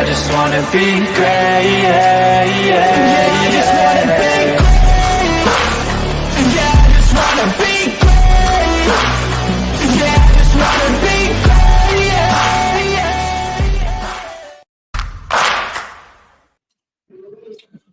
I just wanna be great, yeah, I just wanna be great. Yeah, I just wanna be great. Yeah, I just wanna be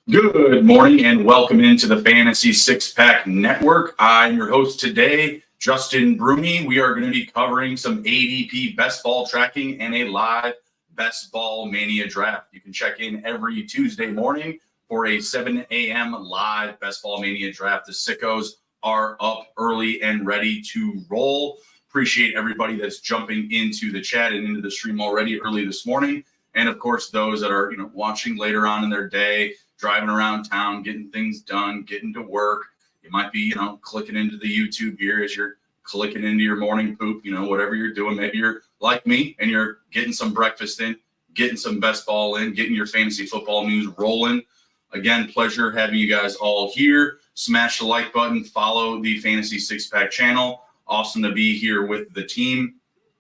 great, Good morning and welcome into the Fantasy Six Pack Network. I'm your host today, Justin Bruni. We are going to be covering some ADP best ball tracking and a live best ball Mania draft. You can check in every Tuesday morning for a 7 a.m. live best ball Mania draft. The sickos are up early and ready to roll. Appreciate everybody that's jumping into the chat and into the stream already early this morning. And of course, those that are watching later on in their day, driving around town, getting things done, getting to work. You might be, clicking into the YouTube here as you're clicking into your morning poop, whatever you're doing. Maybe you're like me and you're getting some breakfast in, getting some best ball in, getting your fantasy football news rolling. Again, pleasure having you guys all here. Smash the like button, follow the Fantasy Six Pack channel. Awesome to be here with the team.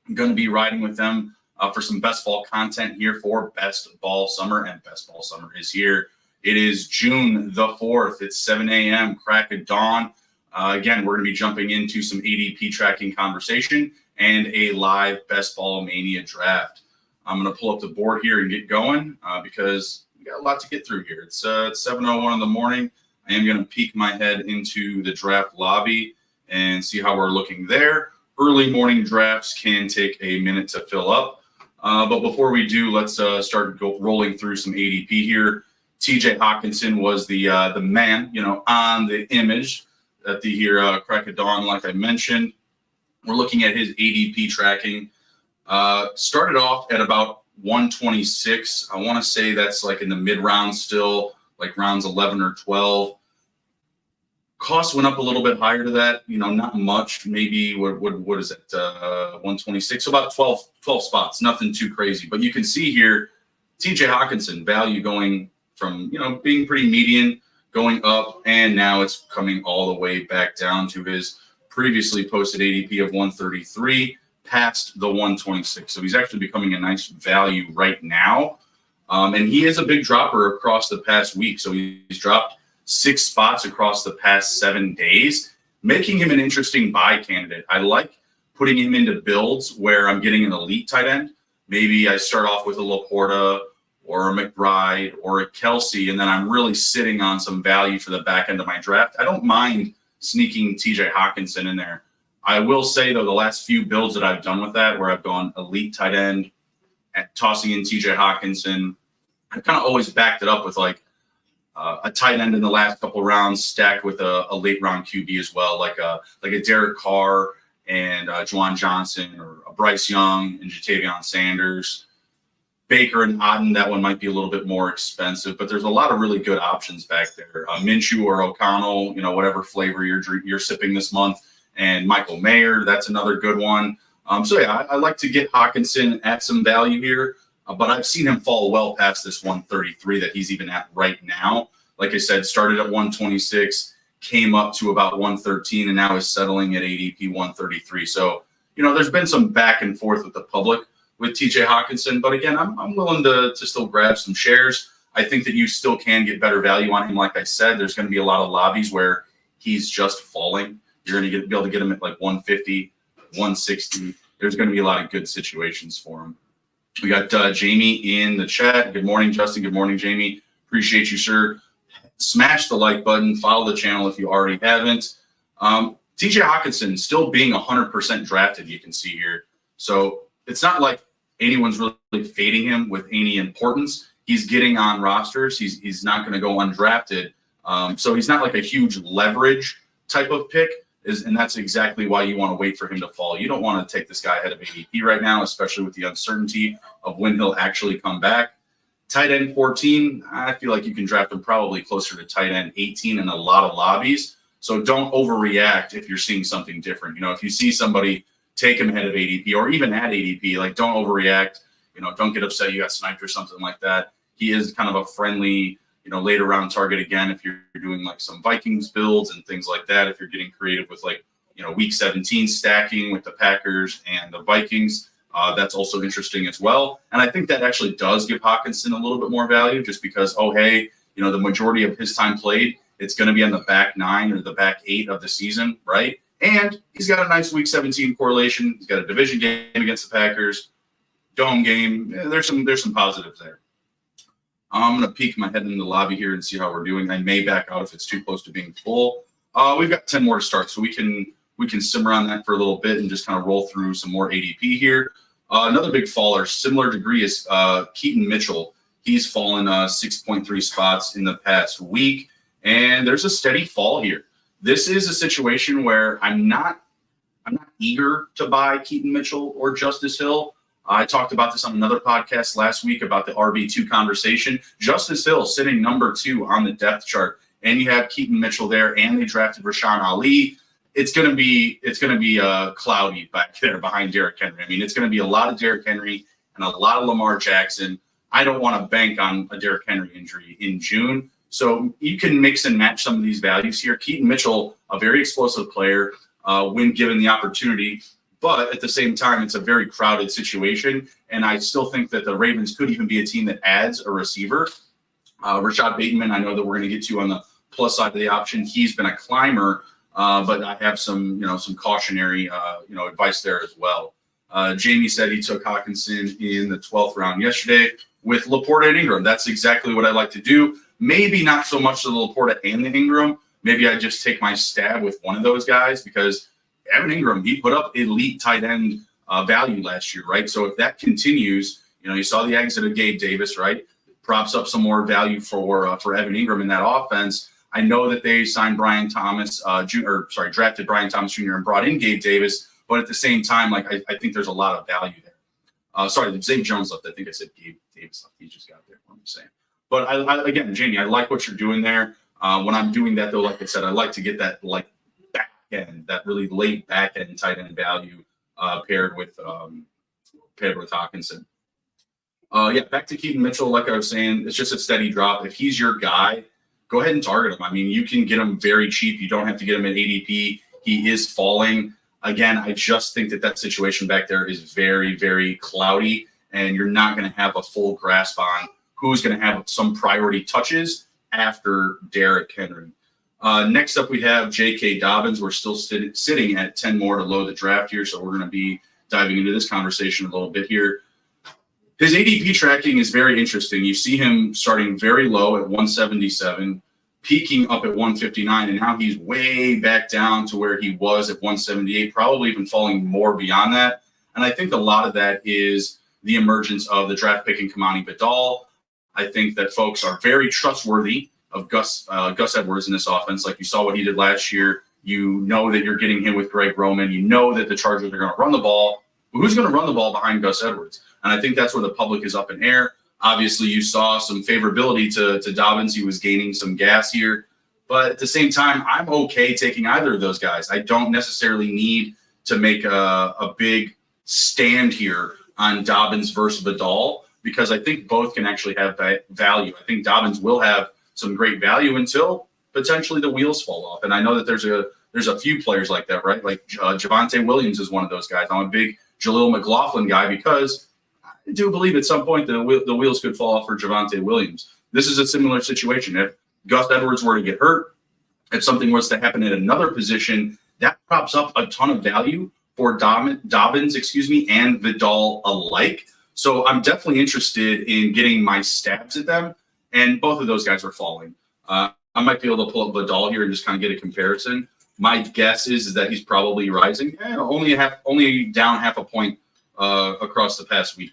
I'm going to be riding with them for some best ball content here for Best Ball Summer, and Best Ball Summer is here. It is June the 4th. It's 7 a.m., crack of dawn. Again, we're going to be jumping into some ADP tracking conversation and a live Best Ball Mania draft. I'm going to pull up the board here and get going because we got a lot to get through here. It's 7:01 in the morning. I am going to peek my head into the draft lobby and see how we're looking there. Early morning drafts can take a minute to fill up. But before we do, let's start rolling through some ADP here. TJ Hockenson was the man, on the image at the here crack of dawn, like I mentioned. We're looking at his ADP tracking. Started off at about 126. I want to say that's like in the mid rounds still, like rounds 11 or 12. Cost went up a little bit higher to that, not much. Maybe what is it? 126, so about 12 spots. Nothing too crazy, but you can see here, TJ Hockenson value going from being pretty median, going up, and now it's coming all the way back down to his previously posted ADP of 133, past the 126. So he's actually becoming a nice value right now. And he is a big dropper across the past week. So he's dropped 6 spots across the past 7 days, making him an interesting buy candidate. I like putting him into builds where I'm getting an elite tight end. Maybe I start off with a Laporta or a McBride or a Kelsey, and then I'm really sitting on some value for the back end of my draft. I don't mind sneaking TJ Hockenson in there. I will say, though, the last few builds that I've done with that, where I've gone elite tight end, tossing in TJ Hockenson, I've kind of always backed it up with like a tight end in the last couple rounds stacked with a late round QB as well, like a Derek Carr and Juwan Johnson, or a Bryce Young and Jatavion Sanders. Baker and Otten, that one might be a little bit more expensive, but there's a lot of really good options back there. Minshew or O'Connell, whatever flavor you're sipping this month, and Michael Mayer, that's another good one. So yeah, I like to get Hockenson at some value here, but I've seen him fall well past this 133 that he's even at right now. Like I said, started at 126, came up to about 113, and now is settling at ADP 133. So, there's been some back and forth with the public with TJ Hockenson, but again, I'm willing to still grab some shares. I think that you still can get better value on him. Like I said, there's going to be a lot of lobbies where he's just falling. You're going to be able to get him at like 150, 160. There's going to be a lot of good situations for him. We got Jamie in the chat. Good morning, Justin. Good morning, Jamie. Appreciate you, sir. Smash the like button. Follow the channel if you already haven't. TJ Hockenson still being 100% drafted, you can see here. So it's not like anyone's really fading him with any importance. He's getting on rosters. He's not going to go undrafted. So he's not like a huge leverage type of pick, and that's exactly why you want to wait for him to fall. You don't want to take this guy ahead of ADP right now, especially with the uncertainty of when he'll actually come back. Tight end 14, I feel like you can draft him probably closer to tight end 18 in a lot of lobbies. So don't overreact if you're seeing something different. If you see somebody take him ahead of ADP or even at ADP, like don't overreact. Don't get upset you got sniped or something like that. He is kind of a friendly, later round target again if you're doing like some Vikings builds and things like that. If you're getting creative with like, week 17 stacking with the Packers and the Vikings, That's also interesting as well. And I think that actually does give Hockenson a little bit more value just because, oh, hey, the majority of his time played, it's going to be on the back 9 or the back 8 of the season, right? And he's got a nice Week 17 correlation. He's got a division game against the Packers, dome game. Yeah, there's some positives there. I'm going to peek my head in the lobby here and see how we're doing. I may back out if it's too close to being full. We've got 10 more to start, so we can simmer on that for a little bit and just kind of roll through some more ADP here. Another big faller, similar degree, is Keaton Mitchell. He's fallen 6.3 spots in the past week, and there's a steady fall here. This is a situation where I'm not eager to buy Keaton Mitchell or Justice Hill. I talked about this on another podcast last week about the RB2 conversation. Justice Hill sitting number 2 on the depth chart, and you have Keaton Mitchell there, and they drafted Rashod Ali. It's going to be cloudy back there behind Derrick Henry. I mean, it's going to be a lot of Derrick Henry and a lot of Lamar Jackson. I don't want to bank on a Derrick Henry injury in June. So you can mix and match some of these values here. Keaton Mitchell, a very explosive player when given the opportunity. But at the same time, it's a very crowded situation. And I still think that the Ravens could even be a team that adds a receiver. Rashod Bateman, I know that we're going to get to on the plus side of the option. He's been a climber, but I have some cautionary, advice there as well. Jamie said he took Hockenson in the 12th round yesterday with Laporta and Ingram. That's exactly what I like to do. Maybe not so much the Laporta and the Ingram. Maybe I just take my stab with one of those guys because Evan Ingram, he put up elite tight end value last year, right? So if that continues, you saw the exit of Gabe Davis, right? Props up some more value for Evan Ingram in that offense. I know that they signed drafted Brian Thomas Jr. and brought in Gabe Davis, but at the same time, I think there's a lot of value there. Zay Jones left. I think I said Gabe Davis left. He just got there. What I'm saying. But again, Jamie, I like what you're doing there. When I'm doing that, though, like I said, I like to get that back end, that really late back end tight end value paired with Hockenson. Back to Keaton Mitchell. Like I was saying, it's just a steady drop. If he's your guy, go ahead and target him. I mean, you can get him very cheap. You don't have to get him at ADP. He is falling. Again, I just think that situation back there is very, very cloudy, and you're not going to have a full grasp on who's going to have some priority touches after Derrick Henry. Next up, we have J.K. Dobbins. We're still sitting at 10 more to load the draft here, so we're going to be diving into this conversation a little bit here. His ADP tracking is very interesting. You see him starting very low at 177, peaking up at 159, and now he's way back down to where he was at 178, probably even falling more beyond that. And I think a lot of that is the emergence of the draft pick in Kamani Vidal. I think that folks are very trustworthy of Gus Edwards in this offense. Like you saw what he did last year. You know that you're getting him with Greg Roman. You know that the Chargers are going to run the ball. But who's going to run the ball behind Gus Edwards? And I think that's where the public is up in air. Obviously, you saw some favorability to Dobbins. He was gaining some gas here. But at the same time, I'm okay taking either of those guys. I don't necessarily need to make a big stand here on Dobbins versus Vidal because I think both can actually have value. I think Dobbins will have some great value until potentially the wheels fall off. And I know that there's a few players like that, right? Like Javonte Williams is one of those guys. I'm a big Jaleel McLaughlin guy because I do believe at some point the wheels could fall off for Javonte Williams. This is a similar situation. If Gus Edwards were to get hurt, if something was to happen at another position, that props up a ton of value for Dobbins, and Vidal alike. So I'm definitely interested in getting my stabs at them, and both of those guys are falling. I might be able to pull up Vidal here and just kind of get a comparison. My guess is that he's probably rising, only down half a point across the past week.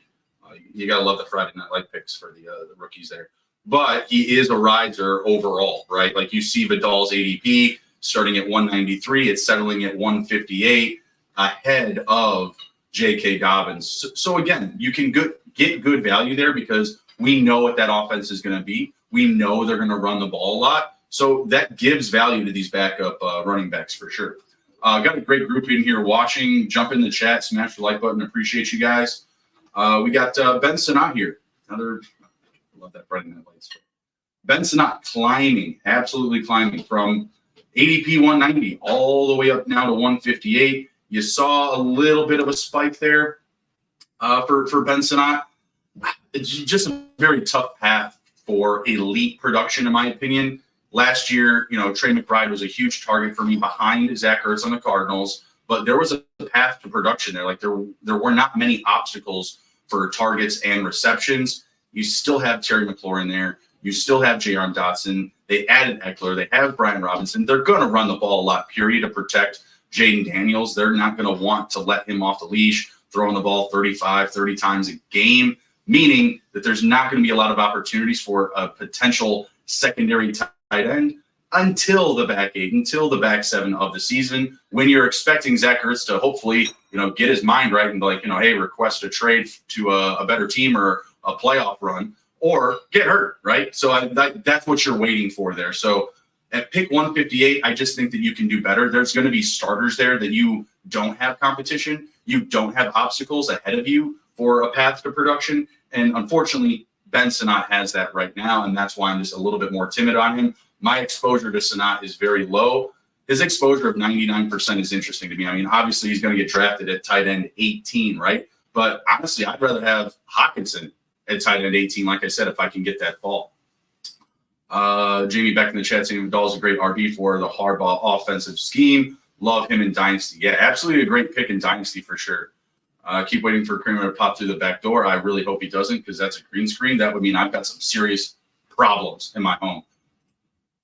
You gotta love the Friday Night Light picks for the rookies there. But he is a riser overall, right? Like you see Vidal's ADP starting at 193, it's settling at 158, ahead of J.K. Dobbins. So again, you can get good value there because we know what that offense is going to be. We know they're going to run the ball a lot. So that gives value to these backup running backs for sure. Got a great group in here watching. Jump in the chat, smash the like button. Appreciate you guys. We got Ben Sinnott here. I love that Friday Night Lights. Ben Sinnott climbing, absolutely climbing from ADP 190 all the way up now to 158. You saw a little bit of a spike there. for Ben Sinnott. It's just a very tough path for elite production, in my opinion. Last year, Trey McBride was a huge target for me behind Zach Ertz on the Cardinals, but there was a path to production there. Like there were not many obstacles for targets and receptions. You still have Terry McLaurin there. You still have J.R. Dotson. They added Eckler. They have Brian Robinson. They're going to run the ball a lot, period, to protect Jaden Daniels. They're not going to want to let him off the leash, throwing the ball 35, 30 times a game, meaning that there's not going to be a lot of opportunities for a potential secondary tight end until the back eight, until the back seven of the season, when you're expecting Zach Ertz to hopefully, get his mind right and be like, hey, request a trade to a better team or a playoff run or get hurt, right? So that's what you're waiting for there. So at pick 158, I just think that you can do better. There's going to be starters there that you don't have competition. You don't have obstacles ahead of you for a path to production. And unfortunately, Ben Sinnott has that right now, and that's why I'm just a little bit more timid on him. My exposure to Sinnott is very low. His exposure of 99% is interesting to me. I mean, obviously, he's going to get drafted at tight end 18, right? But honestly, I'd rather have Hockenson at tight end 18, like I said, if I can get that fall. Jamie back in the chat saying Dahl's a great RB for the Harbaugh offensive scheme. Love him in Dynasty. Yeah, absolutely a great pick in Dynasty for sure. Keep waiting for Kramer to pop through the back door. I really hope he doesn't, because that's a green screen. That would mean I've got some serious problems in my home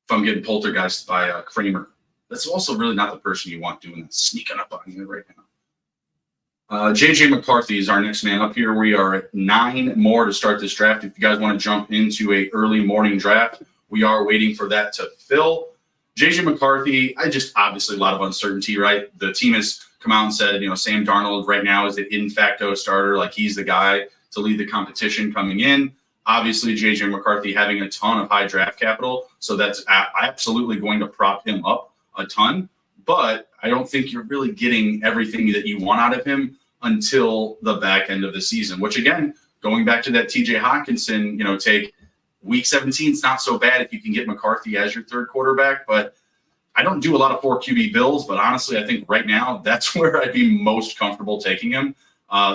if I'm getting poltergeist by Kramer. That's also really not the person you want doing that, sneaking up on you right now. JJ McCarthy is our next man up here. We are at 9 more to start this draft. If you guys want to jump into a early morning draft, we are waiting for that to fill. JJ McCarthy, obviously a lot of uncertainty, right? The team has come out and said, Sam Darnold right now is the in facto starter. Like, he's the guy to lead the competition coming in. Obviously, JJ McCarthy having a ton of high draft capital, so that's absolutely going to prop him up a ton. But I don't think you're really getting everything that you want out of him until the back end of the season, which, again, going back to that TJ Hockenson, take week 17 is not so bad if you can get McCarthy as your third quarterback. But I don't do a lot of 4 QB builds, but honestly, I think right now that's where I'd be most comfortable taking him.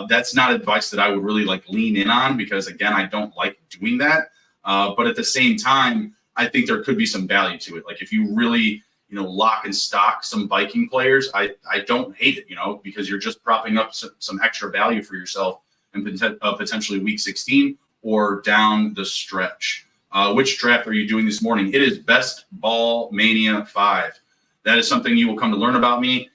That's not advice that I would really lean in on, because again, I don't like doing that. But at the same time, I think there could be some value to it. Like, if you really, lock and stock some Viking players, I don't hate it, because you're just propping up some extra value for yourself in potentially week 16 or down the stretch. Which draft are you doing this morning? It is Best Ball Mania 5. That is something you will come to learn about me.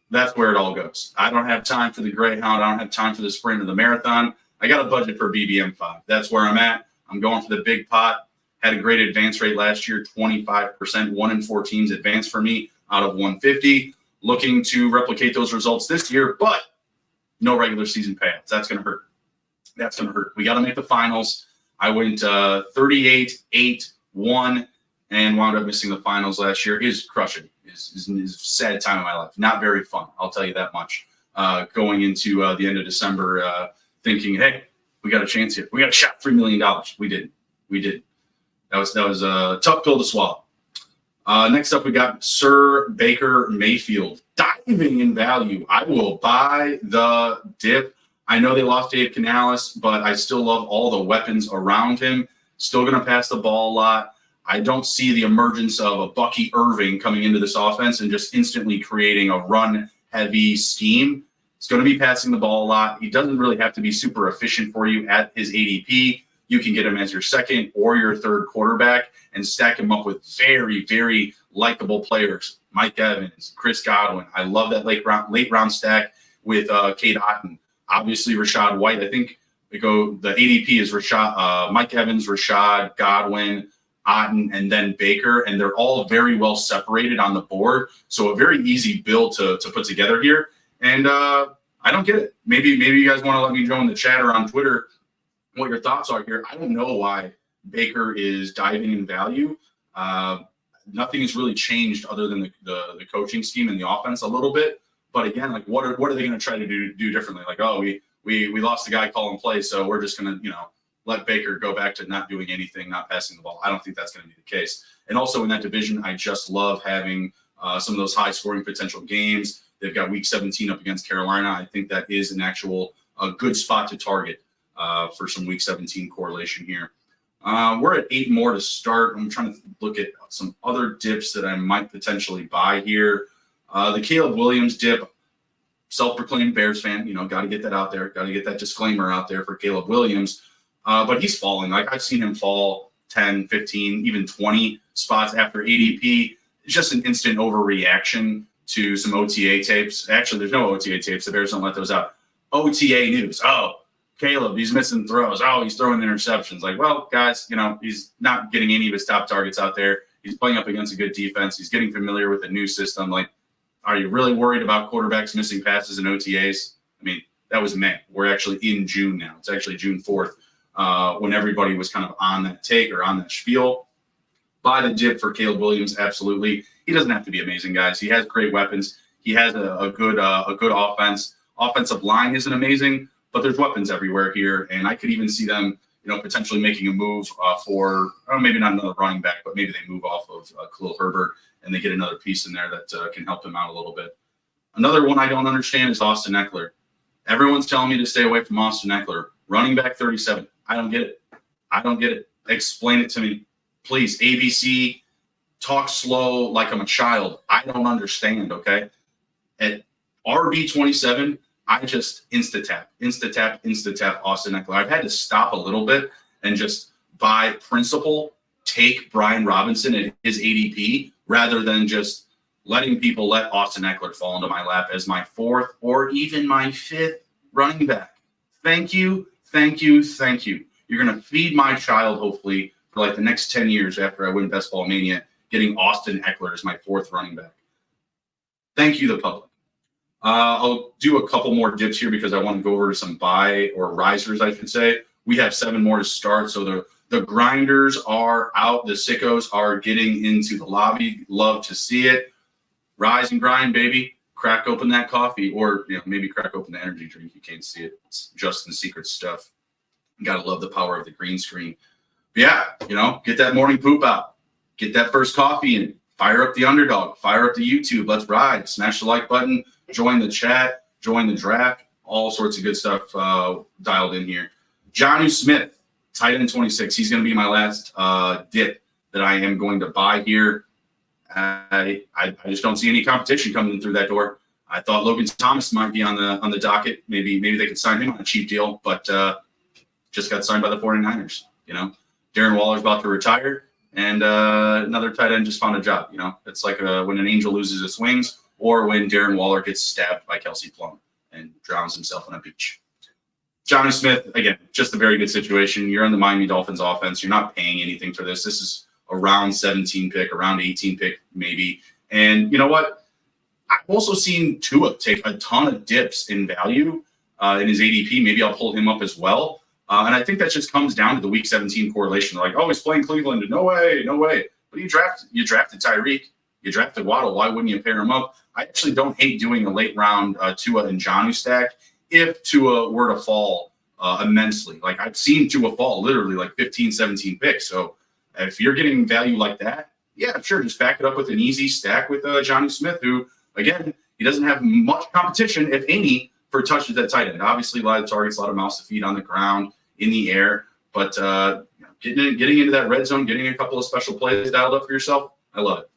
That's where it all goes. I don't have time for the Greyhound. I don't have time for the sprint or the marathon. I got a budget for BBM5. That's where I'm at. I'm going for the big pot. Had a great advance rate last year, 25%, 1 in 4 teams advanced for me out of 150. Looking to replicate those results this year, but no regular season payouts. That's going to hurt. That's going to hurt. We got to make the finals. I went 38, 8, 1, and wound up missing the finals last year. Is crushing. Is a sad time of my life. Not very fun, I'll tell you that much. Going into the end of December, thinking, hey, we got a chance here. We got a shot, $3 million. We did. That was a tough pill to swallow. Next up, we got Sir Baker Mayfield. Diving in value. I will buy the dip. I know they lost Dave Canales, but I still love all the weapons around him. Still going to pass the ball a lot. I don't see the emergence of a Bucky Irving coming into this offense and just instantly creating a run-heavy scheme. He's going to be passing the ball a lot. He doesn't really have to be super efficient for you at his ADP. You can get him as your second or your third quarterback and stack him up with very, very likable players. Mike Evans, Chris Godwin. I love that late round stack with Cade Otton. Obviously, Rashod White. I think the ADP is Mike Evans, Rashod, Godwin, Otton, and then Baker, and they're all very well separated on the board. So a very easy build to put together here. And I don't get it. Maybe you guys want to let me know in the chat or on Twitter what your thoughts are here. I don't know why Baker is diving in value. Nothing has really changed other than the coaching scheme and the offense a little bit. But again, what are they going to try to do differently? Like, oh, we lost the guy calling play, so we're just going to let Baker go back to not doing anything, not passing the ball. I don't think that's going to be the case. And also in that division, I just love having some of those high scoring potential games. They've got week 17 up against Carolina. I think that is an actual a good spot to target for some week 17 correlation here. We're at 8 more to start. I'm trying to look at some other dips that I might potentially buy here. The Caleb Williams dip, self-proclaimed Bears fan, got to get that out there. Got to get that disclaimer out there for Caleb Williams. But he's falling. Like, I've seen him fall 10, 15, even 20 spots after ADP. It's just an instant overreaction to some OTA tapes. Actually, there's no OTA tapes. The Bears don't let those out. OTA news. Oh, Caleb, he's missing throws. Oh, he's throwing interceptions. Like, well, guys, he's not getting any of his top targets out there. He's playing up against a good defense. He's getting familiar with a new system. Like, are you really worried about quarterbacks missing passes and OTAs? I mean, that was May. We're actually in June now. It's actually June 4th when everybody was kind of on that take or on that spiel. Buy the dip for Caleb Williams, absolutely. He doesn't have to be amazing, guys. He has great weapons. He has a good offense. Offensive line isn't amazing, but there's weapons everywhere here, and I could even see them, potentially making a move for maybe not another running back, but maybe they move off of Khalil Herbert and they get another piece in there that can help them out a little bit. Another one I don't understand is Austin Eckler. Everyone's telling me to stay away from Austin Eckler. Running back 37. I don't get it. Explain it to me, please. ABC, talk slow like I'm a child. I don't understand, okay? At RB27, I just insta-tap Austin Eckler. I've had to stop a little bit and just by principle take Brian Robinson at his ADP rather than just letting people let Austin Eckler fall into my lap as my 4th or even my 5th running back. Thank you. You're going to feed my child, hopefully, for like the next 10 years after I win Best Ball Mania, getting Austin Eckler as my 4th running back. Thank you, the public. I'll do a couple more dips here because I want to go over to some buy or risers, I should say. We have 7 more to start. So the grinders are out. The sickos are getting into the lobby. Love to see it. Rise and grind, baby. Crack open that coffee or maybe crack open the energy drink. You can't see it. It's just the secret stuff. You got to love the power of the green screen. But yeah, get that morning poop out. Get that first coffee in. Fire up the Underdog. Fire up the YouTube. Let's ride. Smash the like button. Join the chat. Join the draft. All sorts of good stuff dialed in here. Jonnu Smith, tight end 26. He's going to be my last dip that I am going to buy here. I just don't see any competition coming through that door. I thought Logan Thomas might be on the docket. Maybe they could sign him on a cheap deal, but just got signed by the 49ers. Darren Waller's about to retire, and another tight end just found a job. It's like when an angel loses its wings, or when Darren Waller gets stabbed by Kelsey Plum and drowns himself on a beach. Jonnu Smith, again, just a very good situation. You're on the Miami Dolphins offense. You're not paying anything for this. This is a round 17 pick, around 18 pick maybe. And you know what? I've also seen Tua take a ton of dips in value in his ADP. Maybe I'll pull him up as well. And I think that just comes down to the week 17 correlation. They're like, oh, he's playing Cleveland. No way. But you drafted Tyreek. You drafted Waddle. Why wouldn't you pair him up? I actually don't hate doing a late round Tua and Jonnu stack if Tua were to fall immensely. Like I've seen Tua fall literally like 15, 17 picks. So if you're getting value like that, yeah, sure. Just back it up with an easy stack with Jonnu Smith, who, again, he doesn't have much competition, if any, for touches at tight end. Obviously, a lot of targets, a lot of mouths to feed on the ground, in the air. But getting into that red zone, getting a couple of special plays dialed up for yourself, I love it.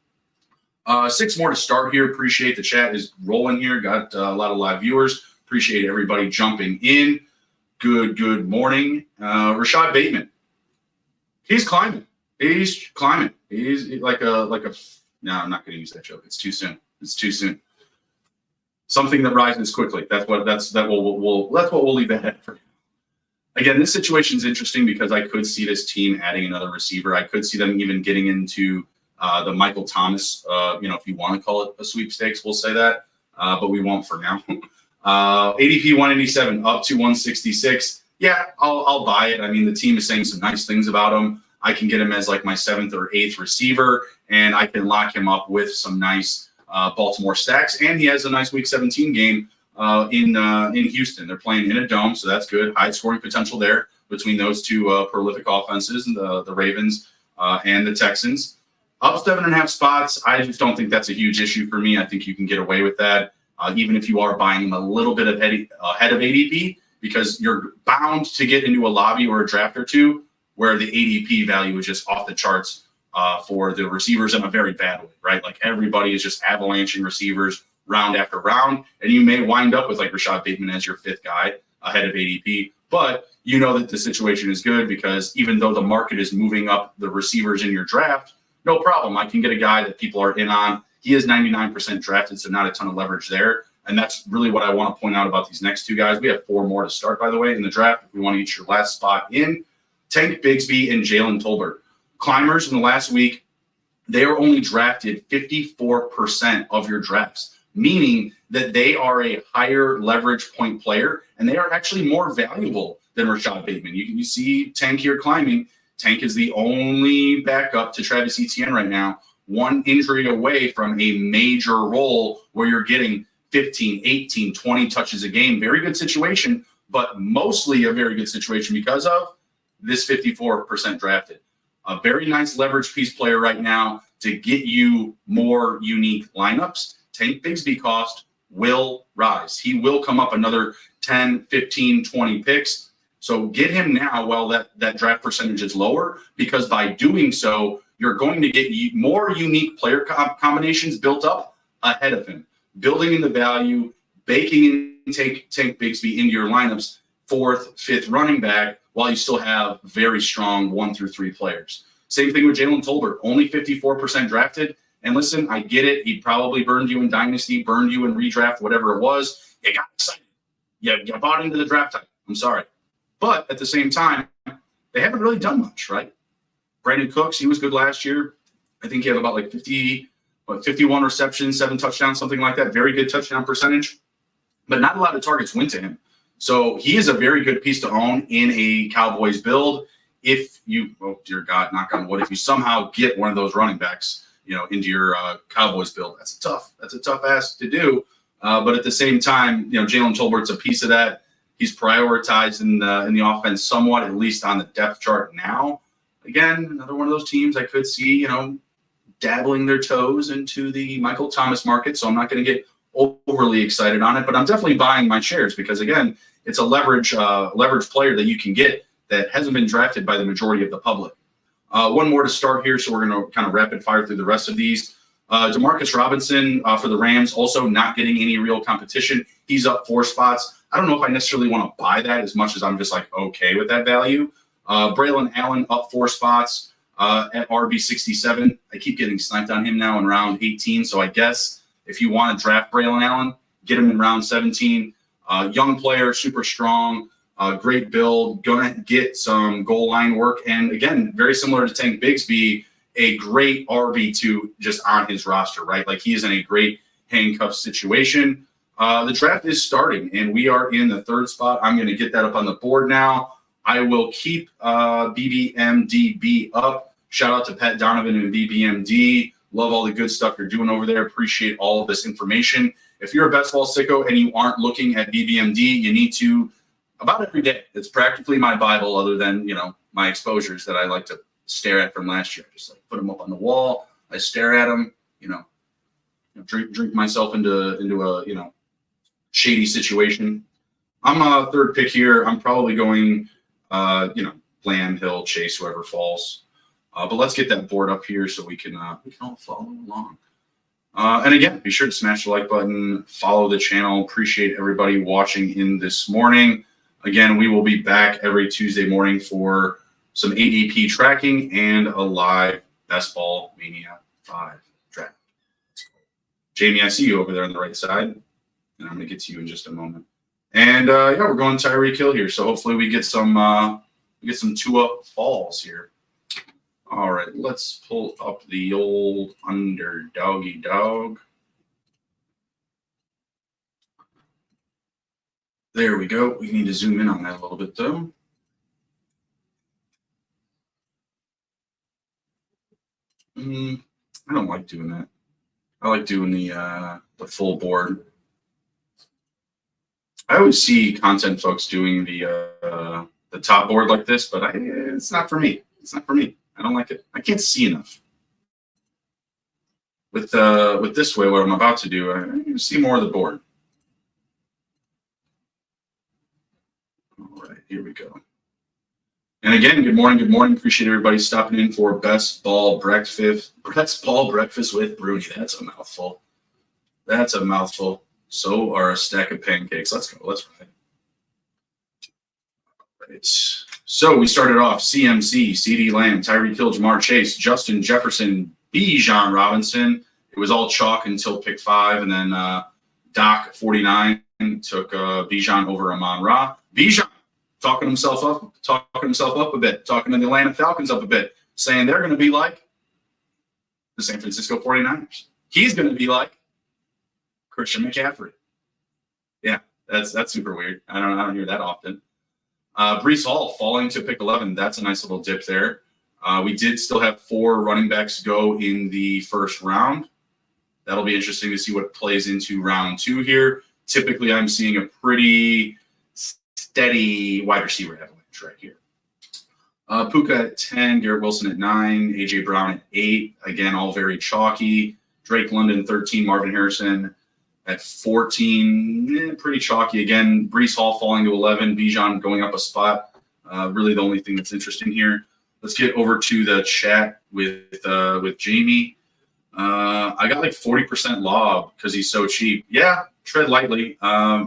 6 more to start here. Appreciate the chat is rolling here. Got a lot of live viewers. Appreciate everybody jumping in. Good morning. Rashod Bateman. He's climbing. He's like a. No, I'm not going to use that joke. It's too soon. Something that rises quickly. That's what we'll leave that at for. Again, this situation is interesting because I could see this team adding another receiver. I could see them even getting into the Michael Thomas. If you want to call it a sweepstakes, we'll say that, but we won't for now. ADP 187 up to 166. Yeah, I'll buy it. I mean, the team is saying some nice things about him. I can get him as like my 7th or 8th receiver, and I can lock him up with some nice Baltimore stacks. And he has a nice Week 17 game in Houston. They're playing in a dome, so that's good. High scoring potential there between those two prolific offenses, and the Ravens and the Texans. Up 7.5 spots. I just don't think that's a huge issue for me. I think you can get away with that, even if you are buying him a little bit ahead of ADP, because you're bound to get into a lobby or a draft or two where the ADP value is just off the charts for the receivers in a very bad way, right? Like everybody is just avalanching receivers round after round, and you may wind up with like Rashod Bateman as your 5th guy ahead of ADP, but you know that the situation is good because even though the market is moving up the receivers in your draft, no problem. I can get a guy that people are in on. He is 99% drafted, so not a ton of leverage there. And that's really what I want to point out about these next 2 guys. We have 4 more to start, by the way, in the draft. If we want to get your last spot in, Tank Bigsby and Jalen Tolbert. Climbers in the last week, they are only drafted 54% of your drafts, meaning that they are a higher leverage point player, and they are actually more valuable than Rashod Bateman. You see Tank here climbing. Tank is the only backup to Travis Etienne right now, 1 injury away from a major role where you're getting 15, 18, 20 touches a game. Very good situation, but mostly a very good situation because of this 54% drafted. A very nice leverage piece player right now to get you more unique lineups. Tank Bigsby cost will rise. He will come up another 10, 15, 20 picks. So get him now while that draft percentage is lower, because by doing so, you're going to get more unique player combinations built up ahead of him, building in the value, baking in Tank Bigsby into your lineups, 4th, 5th running back, while you still have very strong 1 through 3 players. Same thing with Jalen Tolbert, only 54% drafted. And listen, I get it. He probably burned you in Dynasty, burned you in redraft, whatever it was. You got excited. You bought into the draft type. I'm sorry. But at the same time, they haven't really done much, right? Brandon Cooks, he was good last year. I think he had about like 51 receptions, 7 touchdowns, something like that. Very good touchdown percentage. But not a lot of targets went to him. So he is a very good piece to own in a Cowboys build. If you, oh dear God, knock on wood, if you somehow get one of those running backs, into your Cowboys build, that's a tough ask to do. But at the same time, Jalen Tolbert's a piece of that. He's prioritized in the offense somewhat, at least on the depth chart now. Again, another one of those teams I could see, dabbling their toes into the Michael Thomas market. So I'm not going to get overly excited on it, but I'm definitely buying my shares because, again, it's a leverage player that you can get that hasn't been drafted by the majority of the public. One more to start here, so we're going to kind of rapid fire through the rest of these. Demarcus Robinson for the Rams, also not getting any real competition. He's up 4 spots. I don't know if I necessarily want to buy that as much as I'm just like okay with that value. Braylon Allen up 4 spots at RB 67. I keep getting sniped on him now in round 18, so I guess if you want to draft Braylon Allen, get him in round 17. Young player, super strong, great build, going to get some goal line work. And again, very similar to Tank Bigsby, a great RB2 just on his roster, right? Like he is in a great handcuff situation. The draft is starting, and we are in the 3rd spot. I'm going to get that up on the board now. I will keep BBMDB up. Shout out to Pat Donovan and BBMD. Love all the good stuff you're doing over there. Appreciate all of this information. If you're a best ball sicko and you aren't looking at BBMD, you need to about every day. It's practically my Bible, other than my exposures that I like to stare at from last year. Just like put them up on the wall. I stare at them. Drink myself into a shady situation. I'm a 3rd pick here. I'm probably going Lamb, Hill, Chase, whoever falls. But let's get that board up here so we can all follow along. And again, be sure to smash the like button, follow the channel. Appreciate everybody watching in this morning. Again, we will be back every Tuesday morning for some ADP tracking and a live Best Ball Mania 5 draft. Jamie, I see you over there on the right side, and I'm going to get to you in just a moment. And we're going Tyreek Hill here, so hopefully we get some Tua falls here. All right, let's pull up the old Underdoggy dog. There we go. We need to zoom in on that a little bit, though. I don't like doing that. I like doing the full board. I always see content folks doing the top board like this, but it's not for me. It's not for me. I don't like it. I can't see enough. With this way, what I'm about to do, I can see more of the board. right, here we go. And again, good morning. Good morning. Appreciate everybody stopping in for Best Ball Breakfast. Best Ball Breakfast with Bruni. That's a mouthful. That's a mouthful. So are a stack of pancakes. Let's go. Let's ride. Right. So we started off CMC, CD Lamb, Tyreek Hill, Jamar Chase, Justin Jefferson, Bijan Robinson. It was all chalk until pick 5, and then Doc 49 took Bijan over Amon-Ra. Bijan talking himself up a bit, talking to the Atlanta Falcons up a bit, saying they're going to be like the San Francisco 49ers. He's going to be like Christian McCaffrey. Yeah, that's super weird. I don't hear that often. Breece Hall falling to pick 11. That's a nice little dip there. We did still have 4 running backs go in the first round. That'll be interesting to see what plays into round 2 here. Typically, I'm seeing a pretty steady wide receiver avalanche right here. Puka at 10, Garrett Wilson at 9, A.J. Brown at 8. Again, all very chalky. Drake London, 13, Marvin Harrison at 14, pretty chalky. Again, Breece Hall falling to 11, Bijan going up a spot. Really the only thing that's interesting here. Let's get over to the chat with Jamie. I got like 40% lob because he's so cheap. Yeah, tread lightly.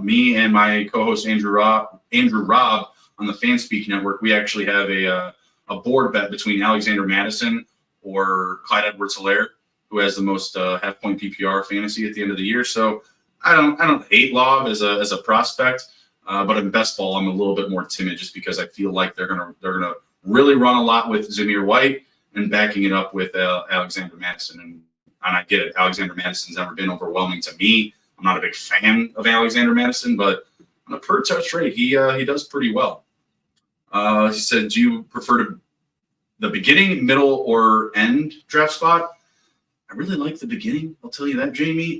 Me and my co-host Andrew Robb on the Fanspeak Network, we actually have a board bet between Alexander Mattison or Clyde Edwards-Helaire, who has the most half-point PPR fantasy at the end of the year. So I don't hate Lob as a prospect, but in best ball I'm a little bit more timid just because I feel like they're gonna really run a lot with Zamir White and backing it up with Alexander Mattison. And I get it, Alexander Madison's never been overwhelming to me. I'm not a big fan of Alexander Mattison, but on a per touch rate, he does pretty well. He said, do you prefer the beginning, middle, or end draft spot? I really like the beginning. I'll tell you that, Jamie.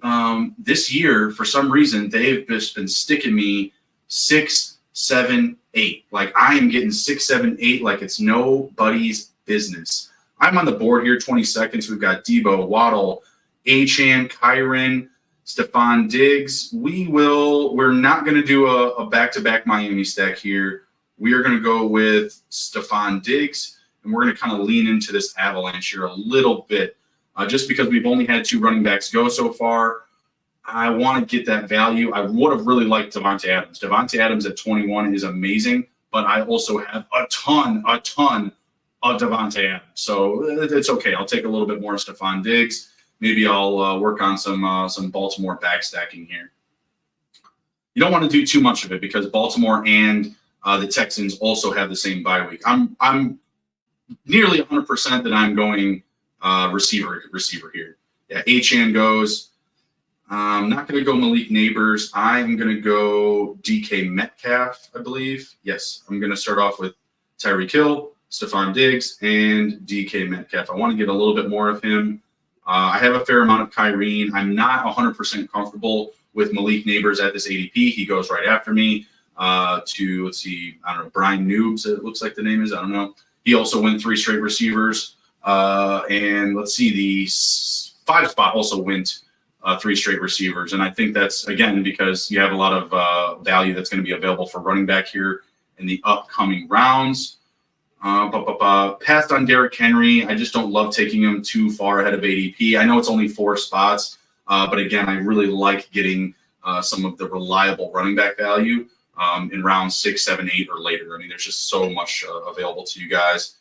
This year, for some reason, they've just been sticking me 6, 7, 8. Like I am getting 6, 7, 8 like it's nobody's business. I'm on the board here, 20 seconds. We've got Debo, Waddle, Achane, Kyron, Stephon Diggs. We're not going to do a back-to-back Miami stack here. We are going to go with Stephon Diggs, and we're going to kind of lean into this avalanche here a little bit. Just because we've only had 2 running backs go so far, I want to get that value. I would have really liked Davante Adams. Davante Adams at 21 is amazing, but I also have a ton of Davante Adams. So it's okay. I'll take a little bit more Stephon Diggs. Maybe I'll work on some Baltimore back stacking here. You don't want to do too much of it because Baltimore and the Texans also have the same bye week. I'm nearly 100% that I'm going receiver here. Yeah, Achane goes. I'm not going to go Malik Neighbors. I'm going to go DK Metcalf, I believe. Yes, I'm going to start off with Tyreek Hill, Stephon Diggs, and DK Metcalf. I want to get a little bit more of him. I have a fair amount of Kyrene. I'm not 100% comfortable with Malik Neighbors at this ADP. He goes right after me to, let's see, I don't know, Brian Noobs, it looks like the name is. I don't know. He also went 3 straight receivers. And let's see, the 5 spot also went 3 straight receivers. And I think that's, again, because you have a lot of value that's going to be available for running back here in the upcoming rounds. Passed on Derrick Henry. I just don't love taking him too far ahead of ADP. I know it's only 4 spots, but again, I really like getting some of the reliable running back value in rounds 6, 7, 8, or later. I mean, there's just so much available to you guys.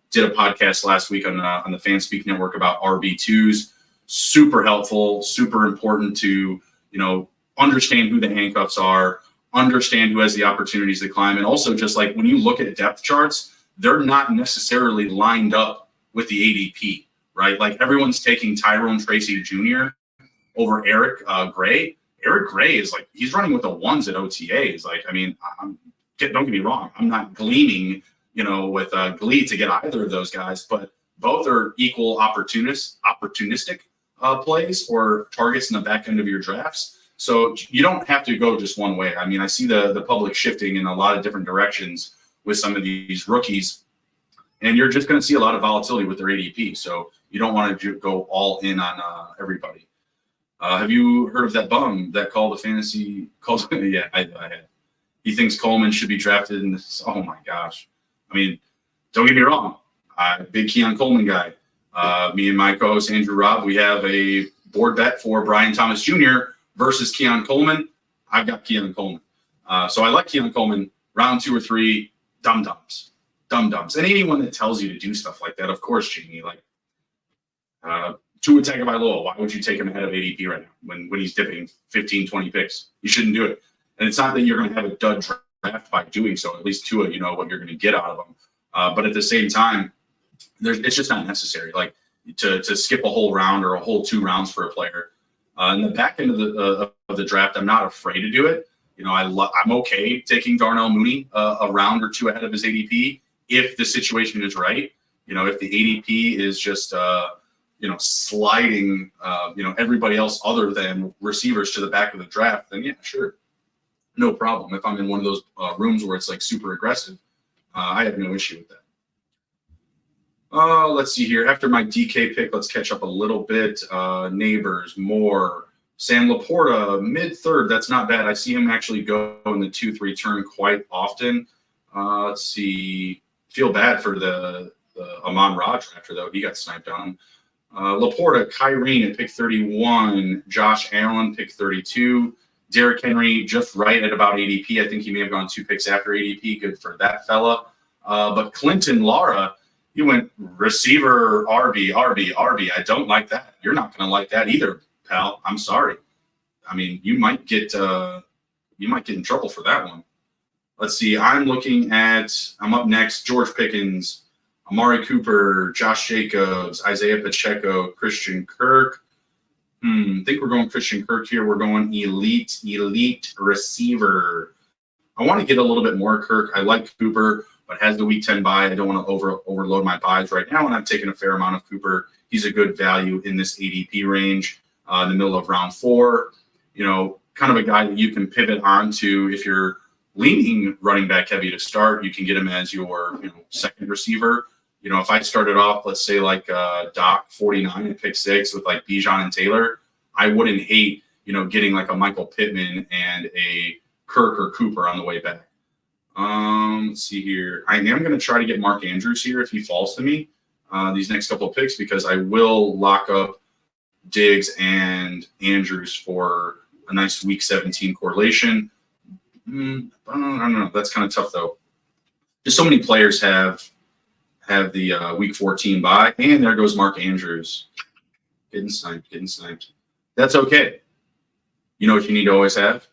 Did a podcast last week on the Fanspeak Network about RB2s. Super helpful, super important to, understand who the handcuffs are, understand who has the opportunities to climb. And also just like when you look at depth charts, they're not necessarily lined up with the ADP, right? Like everyone's taking Tyrone Tracy Jr. over Eric Gray. Eric Gray is like, he's running with the 1s at OTAs. Like, I mean, don't get me wrong. I'm not gleaming, with glee to get either of those guys, but both are equal opportunistic plays or targets in the back end of your drafts. So you don't have to go just one way. I mean, I see the public shifting in a lot of different directions with some of these rookies, and you're just going to see a lot of volatility with their ADP. So you don't want to go all in on everybody. Have you heard of that bum that called the fantasy? Yeah, I had. He thinks Coleman should be drafted in this. Oh my gosh. I mean, don't get me wrong. I'm a big Keon Coleman guy. Me and my co-host Andrew Robb, we have a board bet for Brian Thomas Jr. versus Keon Coleman. I've got Keon Coleman. So I like Keon Coleman. Round 2 or 3, dum-dums. And anyone that tells you to do stuff like that, of course, Jamie, like Tua Tagovailoa, why would you take him ahead of ADP right now when he's dipping 15, 20 picks? You shouldn't do it. And it's not that you're going to have a dud draft by doing so. At least Tua, you know what you're going to get out of him. But at the same time, it's just not necessary. Like to skip a whole round or a whole 2 rounds for a player. In the back end of the draft, I'm not afraid to do it. You know, I'm okay taking Darnell Mooney a round or 2 ahead of his ADP if the situation is right. You know, if the ADP is just sliding everybody else other than receivers to the back of the draft, then yeah, sure, no problem. If I'm in one of those rooms where it's like super aggressive, I have no issue with that. Let's see here. After my DK pick, let's catch up a little bit. Neighbors, Moore, Sam Laporta, mid-third. That's not bad. I see him actually go in the 2-3 turn quite often. Let's see. Feel bad for the Amon-Ra drafter, though. He got sniped on. Laporta, Kyrene at pick 31. Josh Allen, pick 32. Derrick Henry, just right at about ADP. I think he may have gone 2 picks after ADP. Good for that fella. But Clinton Lara, he went receiver, RB. I don't like that. You're not going to like that either, pal. I'm sorry. I mean, you might get in trouble for that one. Let's see. I'm up next. George Pickens, Amari Cooper, Josh Jacobs, Isaiah Pacheco, Christian Kirk. I think we're going Christian Kirk here. We're going elite receiver. I want to get a little bit more Kirk. I like Cooper, but has the week 10 bye. I don't want to overload my buys right now, and I'm taking a fair amount of Cooper. He's a good value in this ADP range in the middle of round 4. You know, kind of a guy that you can pivot onto if you're leaning running back heavy to start. You can get him as your second receiver. You know, if I started off, let's say like Doc 49 and pick 6 with like Bijan and Taylor, I wouldn't hate, getting like a Michael Pittman and a Kirk or Cooper on the way back. Let's see here. I am going to try to get Mark Andrews here if he falls to me these next couple of picks, because I will lock up Diggs and Andrews for a nice week 17 correlation. I don't know. That's kind of tough though. Just so many players have the week 14 bye, and there goes Mark Andrews. Getting sniped. That's okay. You know what you need to always have?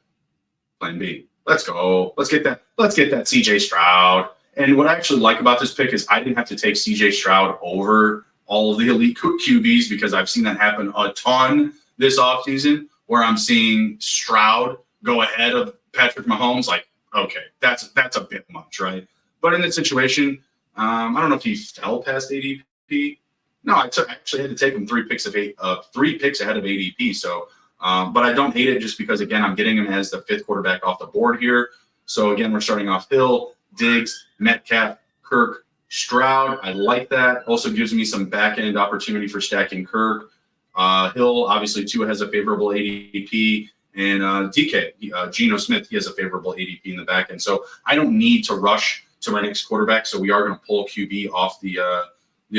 Plan B. Let's go. Let's get that CJ Stroud. And what I actually like about this pick is I didn't have to take CJ Stroud over all of the elite QBs, because I've seen that happen a ton this offseason, where I'm seeing Stroud go ahead of Patrick Mahomes. Like, okay, that's a bit much, right? But in this situation, I don't know if he fell past ADP. No, I actually had to take him 3 picks ahead of ADP. So, but I don't hate it, just because, again, I'm getting him as the 5th quarterback off the board here. So again, we're starting off Hill, Diggs, Metcalf, Kirk, Stroud. I like that. Also gives me some back end opportunity for stacking Kirk. Hill, obviously, Tua has a favorable ADP, and DK, Geno Smith, he has a favorable ADP in the back end. So I don't need to rush to my next quarterback. So we are going to pull QB off the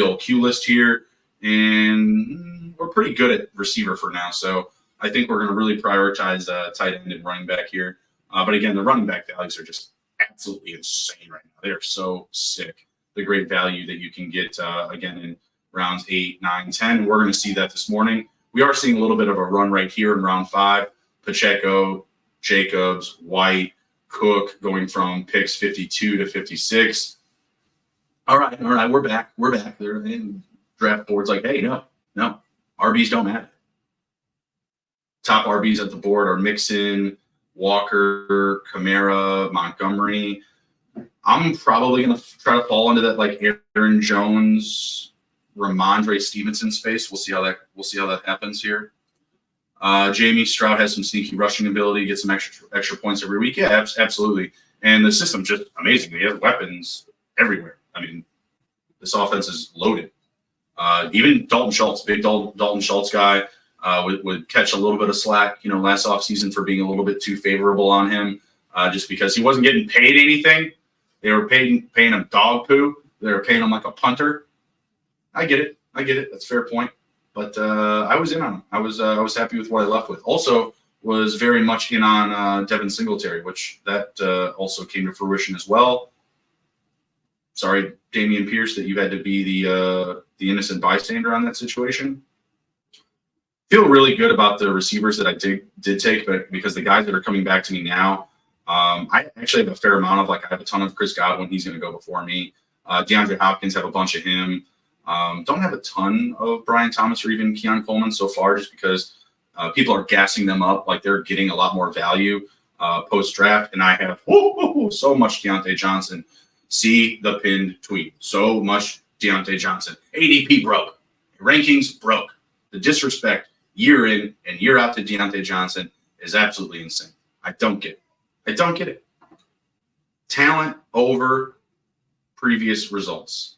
old Q list here, and we're pretty good at receiver for now. So I think we're going to really prioritize tight end and running back here. But again, the running back values are just absolutely insane right now. They are so sick. The great value that you can get again in rounds 8, 9, 10. And we're going to see that this morning. We are seeing a little bit of a run right here in round 5. Pacheco, Jacobs, White, Cook going from picks 52 to 56. All right, we're back. They're in draft boards like, hey, no, RBs don't matter. Top RBs at the board are Mixon, Walker, Kamara, Montgomery. I'm probably going to try to fall into that like Aaron Jones, Ramondre Stevenson space. We'll see how that happens here. Jamie Stroud has some sneaky rushing ability, get some extra points every week. Yeah, absolutely. And the system's just amazing. He has weapons everywhere. I mean, this offense is loaded. Even Dalton Schultz, big Dalton Schultz guy, would catch a little bit of slack, last offseason for being a little bit too favorable on him. just because he wasn't getting paid anything. They were paying him dog poo. They were paying him like a punter. I get it. That's a fair point. But I was in on him. I was happy with what I left with. Also, was very much in on Devin Singletary, which that also came to fruition as well. Sorry, Damian Pierce, that you had to be the innocent bystander on that situation. Feel really good about the receivers that I did take, but because the guys that are coming back to me now, I actually have a fair amount of, like, I have a ton of Chris Godwin. He's going to go before me. DeAndre Hopkins, have a bunch of him. Don't have a ton of Brian Thomas or even Keon Coleman so far, just because people are gassing them up like they're getting a lot more value post-draft. And I have so much Deontay Johnson. See the pinned tweet. So much Deontay Johnson. ADP broke. Rankings broke. The disrespect year in and year out to Deontay Johnson is absolutely insane. I don't get it. Talent over previous results.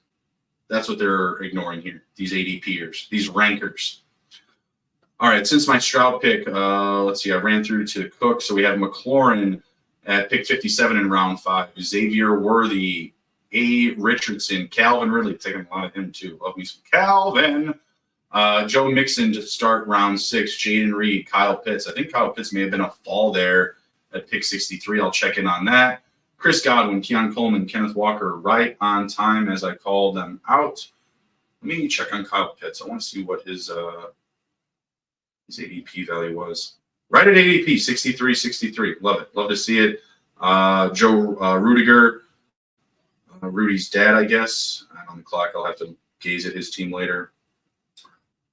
That's what they're ignoring here, these ADPers, these rankers. All right, since my Stroud pick, let's see, I ran through to Cook. So we have McLaurin at pick 57 in round 5. Xavier Worthy, A. Richardson, Calvin Ridley, taking a lot of him too. Love me some Calvin. Joe Mixon to start round 6. Jaden Reed, Kyle Pitts. I think Kyle Pitts may have been a fall there at pick 63. I'll check in on that. Chris Godwin, Keon Coleman, Kenneth Walker, right on time as I called them out. Let me check on Kyle Pitts. I want to see what his ADP value was. Right at ADP, 63. Love it. Love to see it. Joe Rudiger, Rudy's dad, I guess. On the clock, I'll have to gaze at his team later.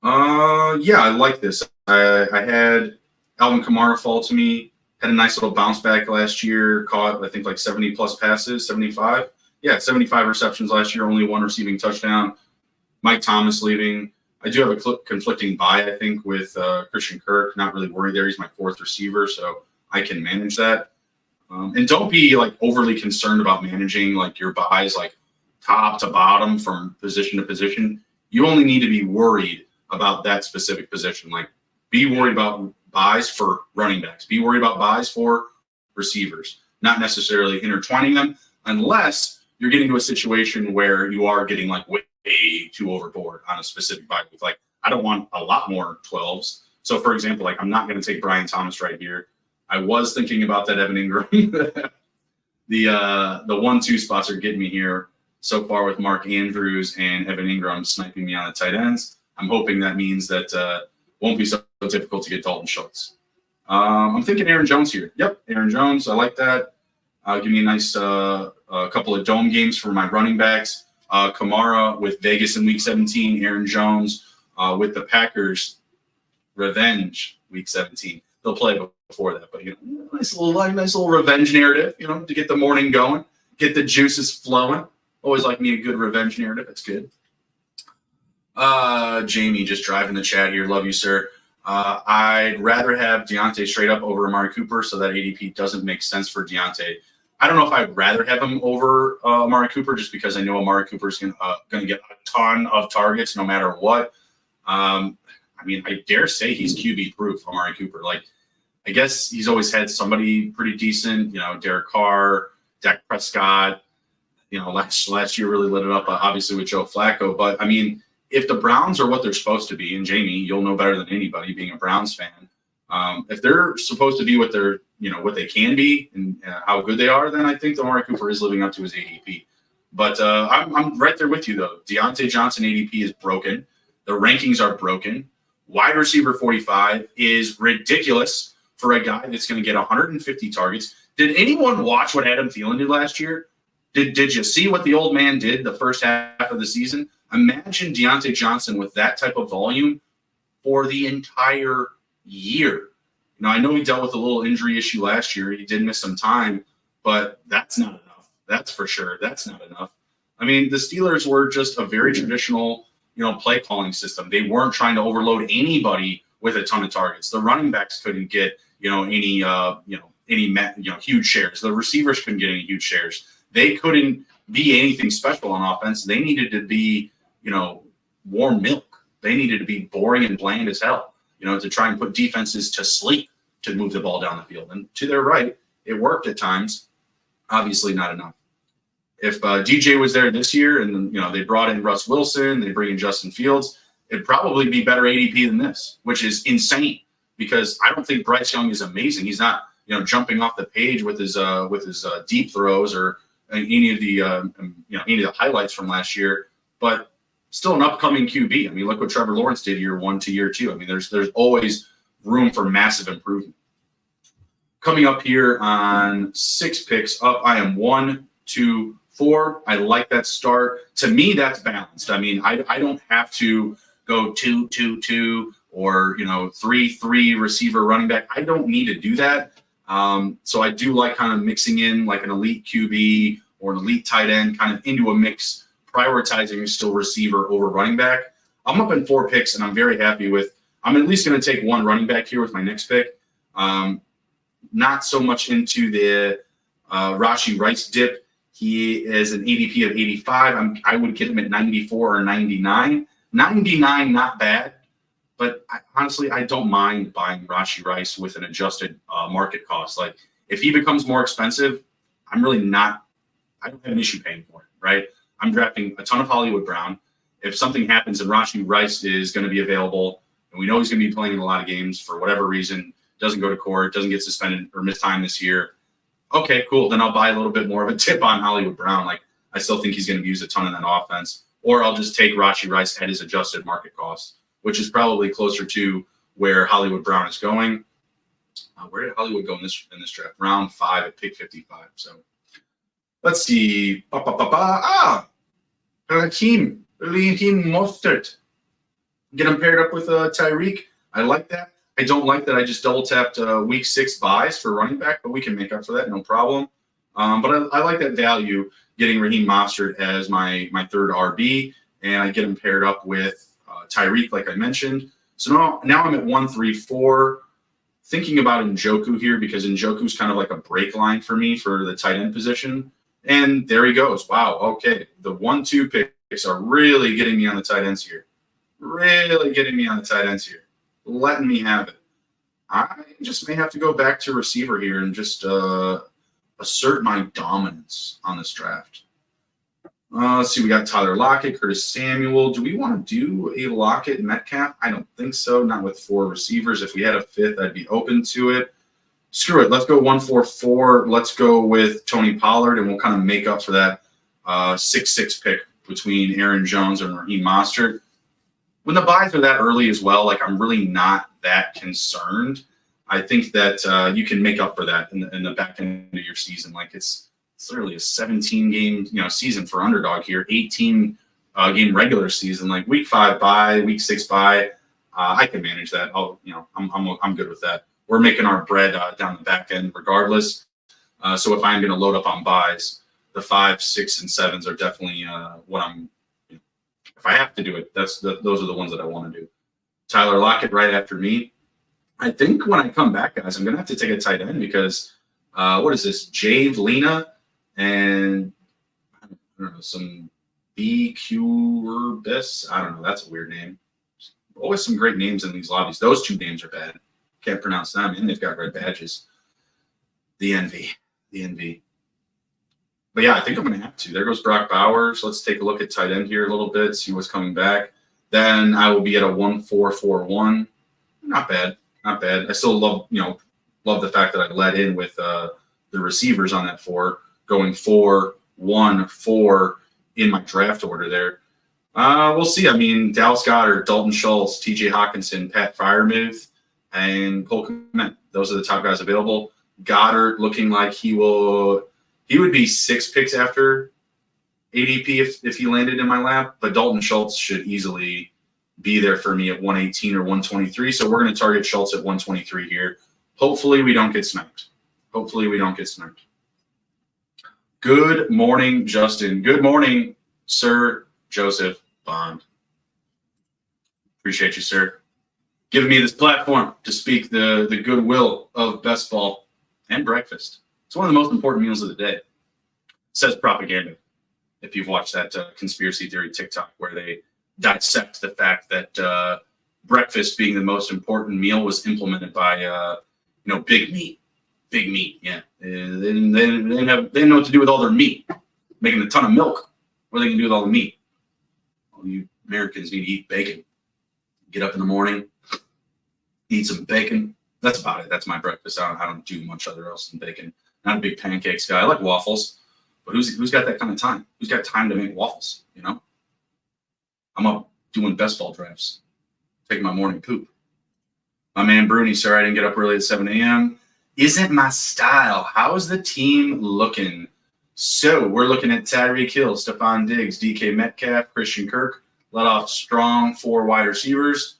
Yeah, I like this. I had Alvin Kamara fall to me. Had a nice little bounce back last year. Caught, I think, like 70-plus passes, 75. Yeah, 75 receptions last year, only 1 receiving touchdown. Mike Thomas leaving. I do have a conflicting buy, I think, with Christian Kirk. Not really worried there. He's my 4th receiver, so I can manage that. And don't be, like, overly concerned about managing, like, your buys, like, top to bottom from position to position. You only need to be worried about that specific position. Like, be worried about buys for running backs. Be worried about buys for receivers, not necessarily intertwining them, unless you're getting to a situation where you are getting, like, way too overboard on a specific buy. With, like, I don't want a lot more 12s. So, for example, like, I'm not going to take Brian Thomas right here. I was thinking about that Evan Ingram. The 1-2 spots are getting me here so far with Mark Andrews and Evan Ingram sniping me on the tight ends. I'm hoping that means that won't be so difficult to get Dalton Schultz. I'm thinking Aaron Jones here. Yep, Aaron Jones. I like that. Give me a nice couple of dome games for my running backs. Kamara with Vegas in Week 17. Aaron Jones with the Packers. Revenge Week 17. They'll play before that, but nice little revenge narrative. To get the morning going, get the juices flowing. Always like me a good revenge narrative. It's good. Jamie just driving the chat here. Love you, sir. I'd rather have Deontay straight up over Amari Cooper, so that ADP doesn't make sense for Deontay. I don't know if I'd rather have him over Amari Cooper, just because I know Amari Cooper is going to get a ton of targets no matter what. I dare say he's QB proof, Amari Cooper. Like, I guess he's always had somebody pretty decent. Derek Carr, Dak Prescott. Last year really lit it up, obviously with Joe Flacco. But if the Browns are what they're supposed to be, and Jamie, you'll know better than anybody being a Browns fan, if they're supposed to be what they're, what they can be and how good they are, then I think Amari Cooper is living up to his ADP. But I'm right there with you, though. Deontay Johnson ADP is broken. The rankings are broken. Wide receiver 45 is ridiculous for a guy that's going to get 150 targets. Did anyone watch what Adam Thielen did last year? Did you see what the old man did the first half of the season? Imagine Deontay Johnson with that type of volume for the entire year. I know he dealt with a little injury issue last year. He did miss some time, but that's not enough. That's for sure. That's not enough. The Steelers were just a very traditional, play calling system. They weren't trying to overload anybody with a ton of targets. The running backs couldn't get, any huge shares. The receivers couldn't get any huge shares. They couldn't be anything special on offense. They needed to be, warm milk. They needed to be boring and bland as hell, to try and put defenses to sleep to move the ball down the field. And to their right It worked at times. Obviously not enough. If DJ was there this year and, they brought in Russ Wilson, they bring in Justin Fields, it'd probably be better ADP than this, which is insane because I don't think Bryce Young is amazing. He's not, jumping off the page with his deep throws or any of the highlights from last year, but still an upcoming QB. I mean, look what Trevor Lawrence did year 1 to year 2. I mean, there's always room for massive improvement. Coming up here on 6 picks up, I am 1, 2, 4. I like that start. To me, that's balanced. I mean, I don't have to go 2, 2, 2 or 3, 3 receiver running back. I don't need to do that. So I do like kind of mixing in like an elite QB or an elite tight end kind of into a mix, prioritizing still receiver over running back. I'm up in 4 picks, and I'm very happy with. I'm at least going to take 1 running back here with my next pick. Not so much into the Rashee Rice dip. He is an ADP of 85. I would get him at 94 or 99. 99, not bad. But honestly, I don't mind buying Rashee Rice with an adjusted market cost. Like, if he becomes more expensive, I'm really not – I don't have an issue paying for it, right? I'm drafting a ton of Hollywood Brown. If something happens and Rashee Rice is going to be available, and we know he's going to be playing in a lot of games for whatever reason, doesn't go to court, doesn't get suspended or miss time this year, okay, cool. Then I'll buy a little bit more of a tip on Hollywood Brown. Like, I still think he's going to use a ton in that offense. Or I'll just take Rashee Rice at his adjusted market cost, which is probably closer to where Hollywood Brown is going. Where did Hollywood go in this draft? Round 5 at pick 55. So let's see. Raheem Mostert. Get him paired up with Tyreek. I like that. I don't like that I just double tapped week 6 buys for running back, but we can make up for that, no problem. But I like that value, getting Raheem Mostert as my third RB, and I get him paired up with Tyreek, like I mentioned. So now I'm at 1, 3, 4. Thinking about Njoku here because Njoku's kind of like a break line for me for the tight end position. And there he goes. Wow. Okay. The 1, 2 picks are really getting me on the tight ends here. Letting me have it. I just may have to go back to receiver here and just assert my dominance on this draft. Let's see. We got Tyler Lockett, Curtis Samuel. Do we want to do a Lockett Metcalf? I don't think so. Not with 4 receivers. If we had a 5th, I'd be open to it. Screw it. Let's go 1, 4, 4. Let's go with Tony Pollard, and we'll kind of make up for that 6-6 pick between Aaron Jones and Raheem Mostert. When the buys are that early as well, like, I'm really not that concerned. I think that you can make up for that in the back end of your season. Like, it's literally a 17-game season for Underdog here, 18 game regular season. Like, week 5 bye, week 6 bye. I can manage that. I'm good with that. We're making our bread down the back end regardless. So if I'm going to load up on buys, the 5, 6, and 7s are definitely what I'm. If I have to do it, those are the ones that I want to do. Tyler Lockett right after me. I think when I come back, guys, I'm going to have to take a tight end because what is this? Jave Lena and I don't know, some BQ Best. I don't know. That's a weird name. Always some great names in these lobbies. Those 2 names are bad. Can't pronounce them, and they've got red badges. The envy. But yeah, I think I'm going to have to. There goes Brock Bowers. Let's take a look at tight end here a little bit, see what's coming back. Then I will be at a 1, 4, 4, 1. Not bad. I still love the fact that I led in with the receivers on that 4, going 4, 1, 4 in my draft order there. We'll see. I mean, Dallas Goedert, Dalton Schultz, TJ Hockenson, Pat Freiermuth, and Cole Kmet. Those are the top guys available. Goddard looking like he would be 6 picks after ADP if he landed in my lap, but Dalton Schultz should easily be there for me at 118 or 123. So we're going to target Schultz at 123 here. Hopefully we don't get sniped. Good morning, Justin. Good morning, Sir Joseph Bond. Appreciate you, sir, giving me this platform to speak the goodwill of best ball and breakfast. It's one of the most important meals of the day. Says propaganda. If you've watched that conspiracy theory TikTok where they dissect the fact that breakfast being the most important meal was implemented by big meat. Big meat, yeah. They didn't know what to do with all their meat. Making a ton of milk. What are they going to do with all the meat? Well, you Americans need to eat bacon. Get up in the morning, eat some bacon. That's about it. That's my breakfast. I don't do much other else than bacon. Not a big pancakes guy. I like waffles, but who's got that kind of time? Who's got time to make waffles? You know, I'm up doing best ball drafts, taking my morning poop. My man Bruni, sorry I didn't get up early at 7 a.m. Isn't my style. How's the team looking? So we're looking at Tyreek Hill, Stephon Diggs, DK Metcalf, Christian Kirk. Let off strong 4 wide receivers.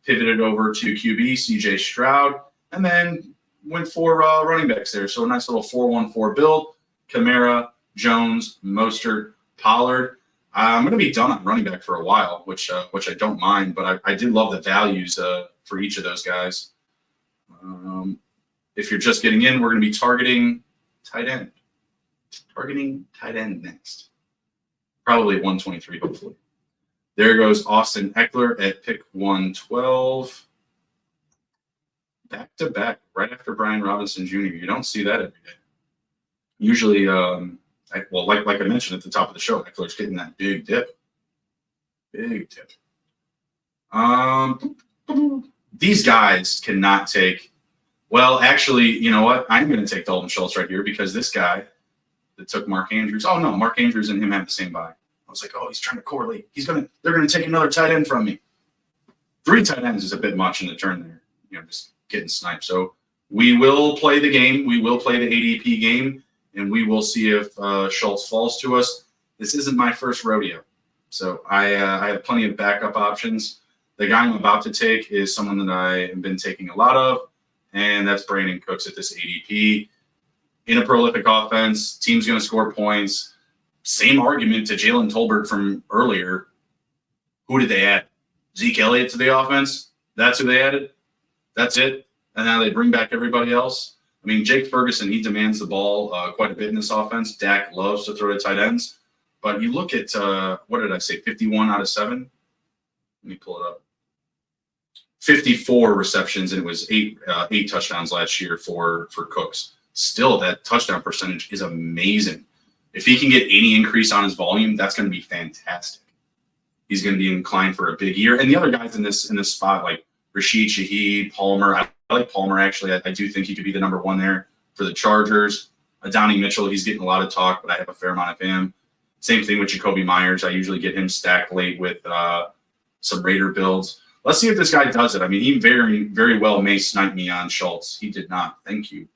Pivoted over to QB, CJ Stroud, and then went for running backs there. So a nice little 4-1-4 build. Kamara, Jones, Mostert, Pollard. I'm going to be done on running back for a while, which I don't mind, but I did love the values for each of those guys. If you're just getting in, we're going to be targeting tight end. Targeting tight end next. Probably at 123, hopefully. There goes Austin Eckler at pick 112. Back to back, right after Brian Robinson Jr. You don't see that every day. Usually, like I mentioned at the top of the show, Eckler's getting that big dip. Big dip. These guys cannot take. Well, actually, you know what? I'm going to take Dalton Schultz right here because this guy that took Mark Andrews. Oh no, Mark Andrews and him have the same buy. I was like, oh, he's trying to correlate. They're going to take another tight end from me. 3 tight ends is a bit much in the turn there. You know, just getting sniped. So we will play the game. We will play the ADP game, and we will see if Schultz falls to us. This isn't my first rodeo. So I have plenty of backup options. The guy I'm about to take is someone that I have been taking a lot of, and that's Brandon Cooks at this ADP. In a prolific offense, team's going to score points. Same argument to Jalen Tolbert from earlier. Who did they add? Zeke Elliott to the offense? That's who they added? That's it? And now they bring back everybody else? I mean, Jake Ferguson, he demands the ball quite a bit in this offense. Dak loves to throw to tight ends. But you look at, what did I say, 51 out of 7? Let me pull it up. 54 receptions, and it was eight touchdowns last year for Cooks. Still, that touchdown percentage is amazing. If he can get any increase on his volume, that's going to be fantastic. He's going to be inclined for a big year. And the other guys in this spot, like Rashid Shaheed, Palmer, I like Palmer actually. I do think he could be the number 1 there for the Chargers. Donnie Mitchell, he's getting a lot of talk, but I have a fair amount of him. Same thing with Jacoby Myers. I usually get him stacked late with some Raider builds. Let's see if this guy does it. I mean, he very, very well may snipe me on Schultz. He did not. Thank you.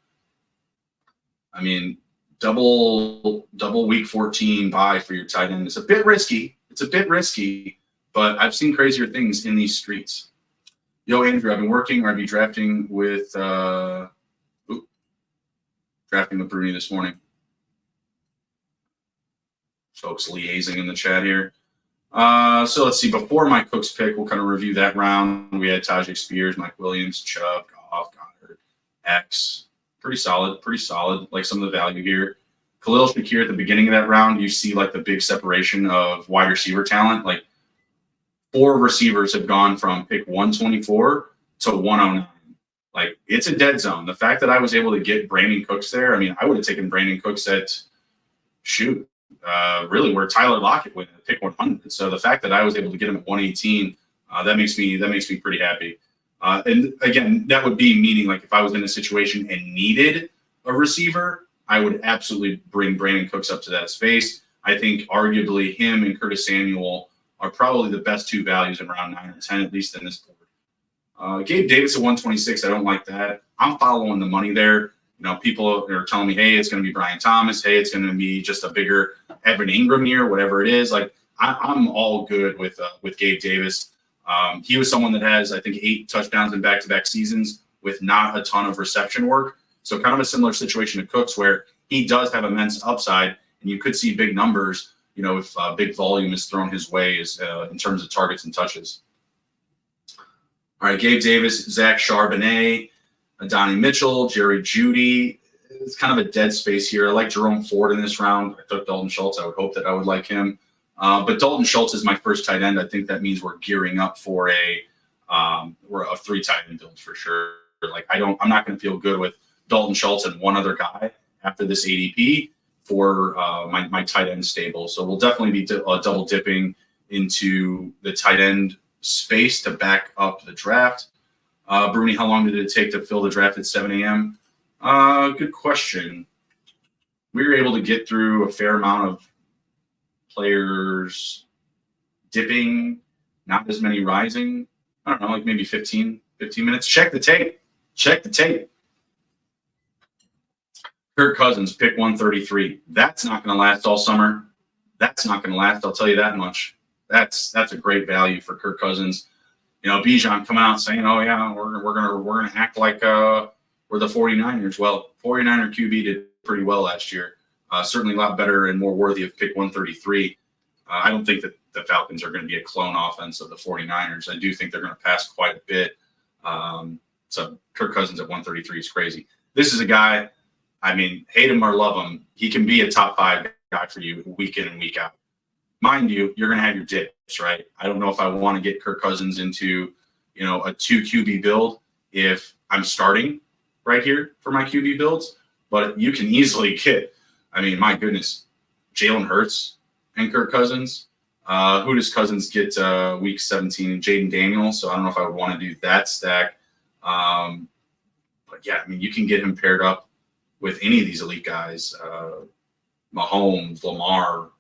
I mean, double week 14 bye for your tight end. It's a bit risky. But I've seen crazier things in these streets. Yo, Andrew, I've been working or I've been drafting with Bruni this morning. Folks liaising in the chat here. So let's see. Before my Cooks pick, we'll kind of review that round. We had Tajay Spears, Mike Williams, Chubb, Goff, Goddard, X. Pretty solid. Like some of the value here. Khalil Shakir at the beginning of that round, you see like the big separation of wide receiver talent. Like 4 receivers have gone from pick 124 to 109. Like it's a dead zone. The fact that I was able to get Brandon Cooks there, I mean, I would have taken Brandon Cooks at really where Tyler Lockett went at pick 100. So the fact that I was able to get him at 118, that makes me pretty happy. And again, that would be meaning like if I was in a situation and needed a receiver, I would absolutely bring Brandon Cooks up to that space. I think arguably him and Curtis Samuel are probably the best 2 values in round 9 or 10, at least in this board. Gabe Davis at 126, I don't like that. I'm following the money there. You know, people are telling me, hey, it's going to be Brian Thomas. Hey, it's going to be just a bigger Evan Ingram year, whatever it is. Like I'm all good with Gabe Davis. He was someone that has, I think, 8 touchdowns in back-to-back seasons with not a ton of reception work. So kind of a similar situation to Cooks where he does have immense upside, and you could see big numbers, you know, if big volume is thrown his way in terms of targets and touches. All right, Gabe Davis, Zach Charbonnet, Donnie Mitchell, Jerry Jeudy. It's kind of a dead space here. I like Jerome Ford in this round. I took Dalton Schultz. I would hope that I would like him. But Dalton Schultz is my first tight end. I think that means we're gearing up for a 3 tight end build for sure. Like I'm not going to feel good with Dalton Schultz and one other guy after this ADP for my tight end stable. So we'll definitely be double dipping into the tight end space to back up the draft. Bruni, how long did it take to fill the draft at 7 a.m.? Good question. We were able to get through a fair amount of players dipping, not as many rising. I don't know, like maybe 15 minutes. Check the tape. Kirk Cousins, pick 133. That's not going to last all summer. That's not going to last. I'll tell you that much. That's a great value for Kirk Cousins. You know, Bijan coming out saying, "Oh yeah, we're gonna act like we're the 49ers." Well, 49er QB did pretty well last year. Certainly a lot better and more worthy of pick 133. I don't think that the Falcons are going to be a clone offense of the 49ers. I do think they're going to pass quite a bit. So Kirk Cousins at 133 is crazy. This is a guy, I mean, hate him or love him, he can be a top 5 guy for you week in and week out. Mind you, you're going to have your dips, right? I don't know if I want to get Kirk Cousins into, you know, a 2 QB build if I'm starting right here for my QB builds, but you can easily get, I mean, my goodness, Jalen Hurts and Kirk Cousins. Who does Cousins get week 17? Jaden Daniels. So I don't know if I would want to do that stack. But yeah, I mean, you can get him paired up with any of these elite guys. Mahomes, Lamar,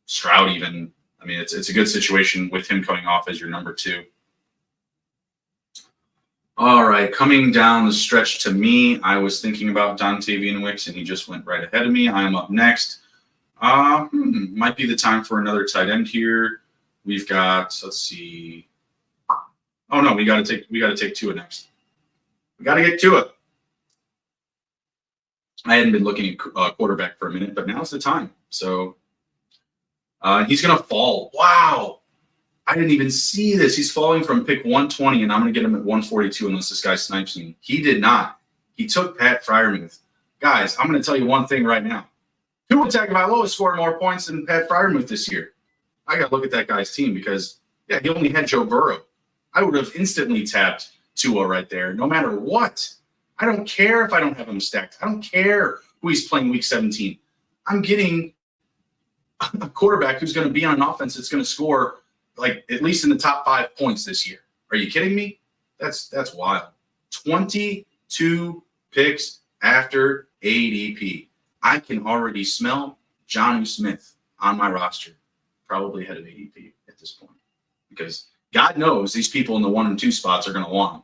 Stroud even. I mean, it's a good situation with him coming off as your number 2. All right, coming down the stretch to me, I was thinking about Dontavian Wicks, and he just went right ahead of me. I am up next. Might be the time for another tight end here. We've got, let's see. Oh no, we got to take Tua next. We got to get Tua. I hadn't been looking at quarterback for a minute, but now's the time. So he's going to fall. Wow. I didn't even see this. He's falling from pick 120, and I'm going to get him at 142 unless this guy snipes me. He did not. He took Pat Freiermuth. Guys, I'm going to tell you one thing right now. Tua Tagovailoa scored more points than Pat Freiermuth this year. I got to look at that guy's team because, yeah, he only had Joe Burrow. I would have instantly tapped Tua right there, no matter what. I don't care if I don't have him stacked. I don't care who he's playing week 17. I'm getting a quarterback who's going to be on an offense that's going to score like at least in the top 5 points this year. Are you kidding me? That's wild. 22 picks after ADP. I can already smell Jonnu Smith on my roster, probably ahead of ADP at this point, because God knows these people in the 1 and 2 spots are going to want him.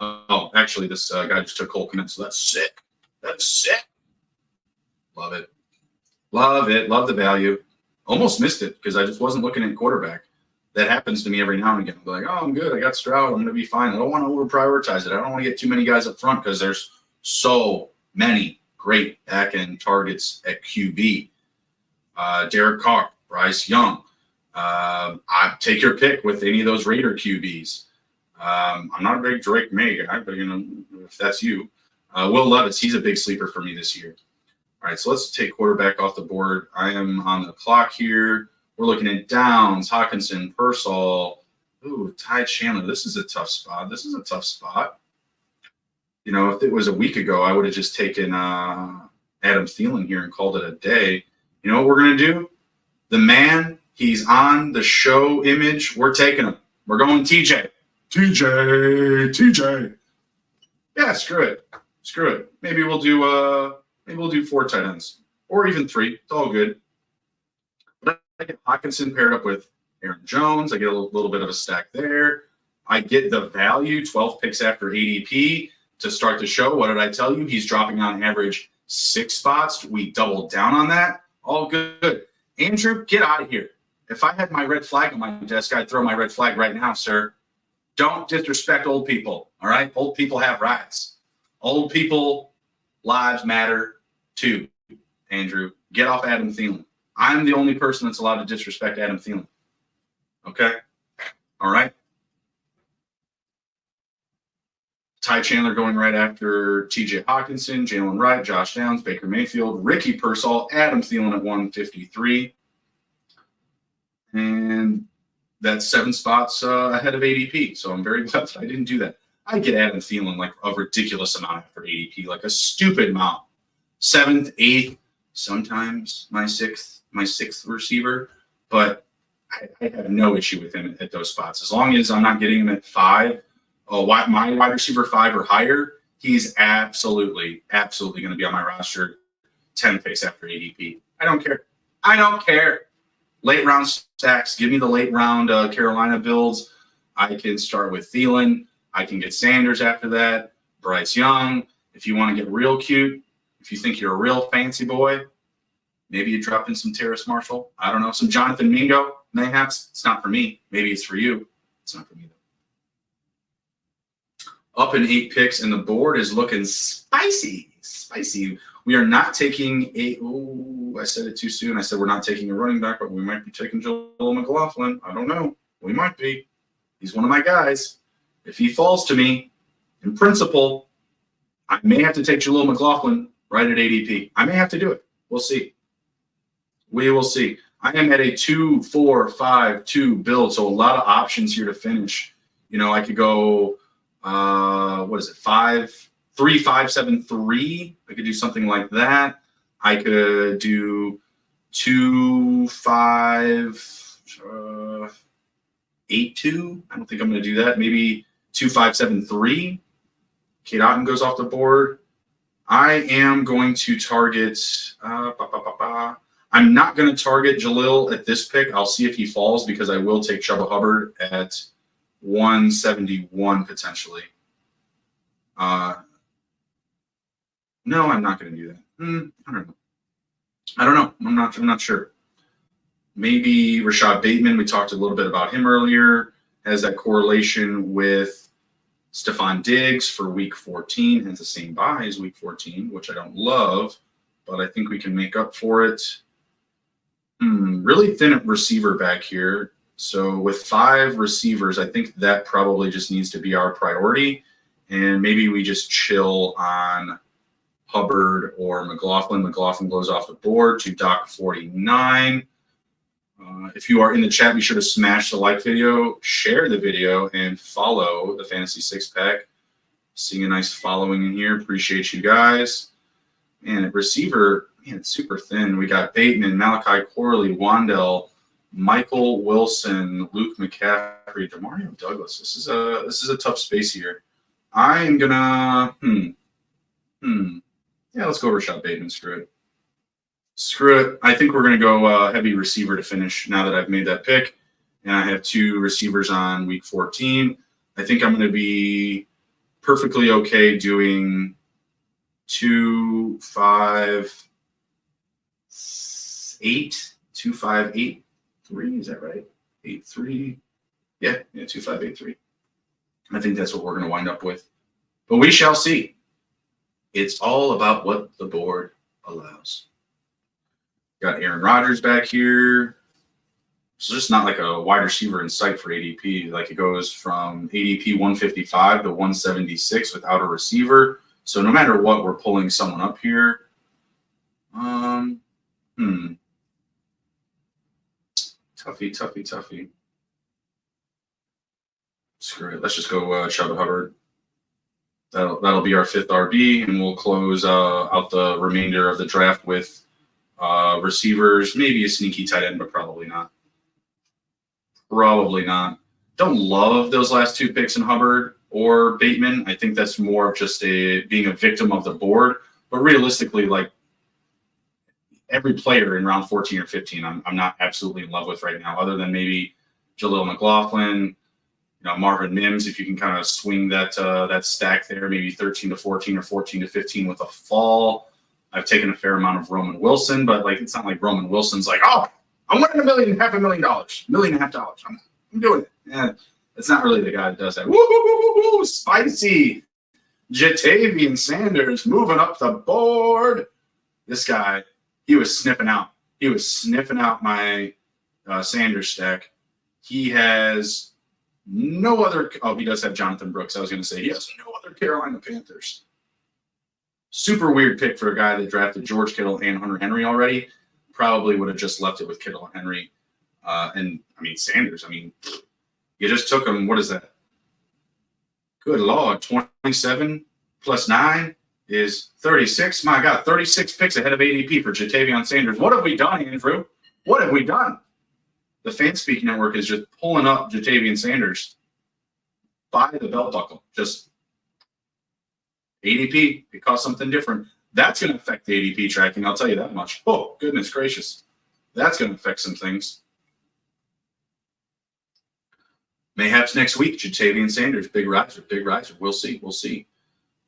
Oh, actually, this guy just took Hockenson, so that's sick. That's sick. Love it. Love it. Love the value. Almost missed it because I just wasn't looking at quarterback. That happens to me every now and again. I'm like, oh, I'm good. I got Stroud. I'm going to be fine. I don't want to over-prioritize it. I don't want to get too many guys up front because there's so many great back-end targets at QB. Derek Carr, Bryce Young. I take your pick with any of those Raider QBs. I'm not a big Drake May guy, but you know, if that's you. Will Levis, he's a big sleeper for me this year. All right, so let's take quarterback off the board. I am on the clock here. We're looking at Downs, Hockenson, Pearsall. Ooh, Ty Chandler. This is a tough spot. You know, if it was a week ago, I would have just taken Adam Thielen here and called it a day. You know what we're going to do? The man, he's on the show image. We're taking him. We're going TJ. Yeah, screw it. Maybe we'll do 4 tight ends or even 3. It's all good. But I get Hockenson paired up with Aaron Jones. I get a little bit of a stack there. I get the value, 12 picks after ADP to start the show. What did I tell you? He's dropping on average 6 spots. We doubled down on that. All good. Andrew, get out of here. If I had my red flag on my desk, I'd throw my red flag right now, sir. Don't disrespect old people, all right? Old people have rights. Old people lives matter too, Andrew. Get off Adam Thielen. I'm the only person that's allowed to disrespect Adam Thielen. Okay? All right? Ty Chandler going right after TJ Hockenson, Jalen Wright, Josh Downs, Baker Mayfield, Ricky Pearsall, Adam Thielen at 153. And that's 7 spots ahead of ADP. So I'm very glad I didn't do that. I get Adam Thielen like a ridiculous amount after ADP, like a stupid amount. 7th, 8th, sometimes my sixth receiver, but I have no issue with him at those spots. As long as I'm not getting him at 5, my wide receiver 5 or higher, he's absolutely going to be on my roster 10 picks after ADP. I don't care. Late round stacks. Give me the late round Carolina builds. I can start with Thielen. I can get Sanders after that. Bryce Young. If you want to get real cute, if you think you're a real fancy boy, maybe you drop in some Terrace Marshall. I don't know. Some Jonathan Mingo, mayhaps. It's not for me. Maybe it's for you. It's not for me, though. Up in 8 picks, and the board is looking spicy. We are not taking I said it too soon. I said we're not taking a running back, but we might be taking Jalen McLaughlin. I don't know. We might be. He's one of my guys. If he falls to me, in principle, I may have to take Jalen McLaughlin right at ADP. I may have to do it. We'll see. We will see. I am at a 2-4-5-2 build, so a lot of options here to finish. You know, I could go, 3-5-7-3. I could do something like that. I could do 2-5-8-2. I don't think I'm going to do that. Maybe 2-5-7-3. Kate Otten goes off the board. I am going to target I'm not going to target Jalil at this pick. I'll see if he falls because I will take Chuba Hubbard at 171 potentially. No, I'm not going to do that. I don't know. I'm not sure. Maybe Rashod Bateman. We talked a little bit about him earlier. Has that correlation with Stephon Diggs for week 14. Has the same bye as week 14, which I don't love, but I think we can make up for it. Really thin receiver back here. So with 5 receivers, I think that probably just needs to be our priority. And maybe we just chill on Hubbard or McLaughlin. McLaughlin goes off the board to Doc 49. If you are in the chat, be sure to smash the like video, share the video, and follow the Fantasy Six Pack. Seeing a nice following in here. Appreciate you guys. And at receiver, man, it's super thin. We got Bateman, Malachi Corley, Wandell, Michael Wilson, Luke McCaffrey, Demario Douglas. This is a tough space here. I am gonna yeah, let's go Rashod Bateman. Screw it. I think we're gonna go heavy receiver to finish now that I've made that pick, and I have 2 receivers on week 14. I think I'm gonna be perfectly okay doing 2-5-8, 2-5-8-3. Is that right? 8-3. Yeah, 2-5-8-3. I think that's what we're going to wind up with. But we shall see. It's all about what the board allows. Got Aaron Rodgers back here. It's just not like a wide receiver in sight for ADP. Like it goes from ADP 155 to 176 without a receiver. So no matter what, we're pulling someone up here. Toughy. Screw it. Let's just go Chuba Hubbard. That'll be our 5th RB, and we'll close out the remainder of the draft with receivers. Maybe a sneaky tight end, but probably not. Don't love those last 2 picks in Hubbard or Bateman. I think that's more of just being a victim of the board. But realistically, like every player in round 14 or 15, I'm not absolutely in love with right now, other than maybe Jaleel McLaughlin, Marvin Mims, if you can kind of swing that stack there, maybe 13 to 14 or 14 to 15 with a fall. I've taken a fair amount of Roman Wilson, but like it's not like Roman Wilson's like, oh, I'm winning $1.5 million, $1.5 million. I'm doing it. Yeah, it's not really the guy that does that. Woo, spicy. Jatavian Sanders moving up the board. This guy, he was sniffing out. My Sanders stack. He has no other. Oh, he does have Jonathan Brooks. I was going to say he has no other Carolina Panthers. Super weird pick for a guy that drafted George Kittle and Hunter Henry already. Probably would have just left it with Kittle and Henry. And I mean, Sanders, you just took him. What is that? Good Lord, 27 plus 9 is 36. My God, 36 picks ahead of ADP for Ja'Tavion Sanders. What have we done, Andrew? What have we done? The Fanspeak Network is just pulling up Ja'Tavion Sanders by the belt buckle. Just ADP, it costs something different. That's going to affect the ADP tracking, I'll tell you that much. Oh, goodness gracious. That's going to affect some things. Mayhaps next week, Ja'Tavion Sanders, big riser, big riser. We'll see, we'll see.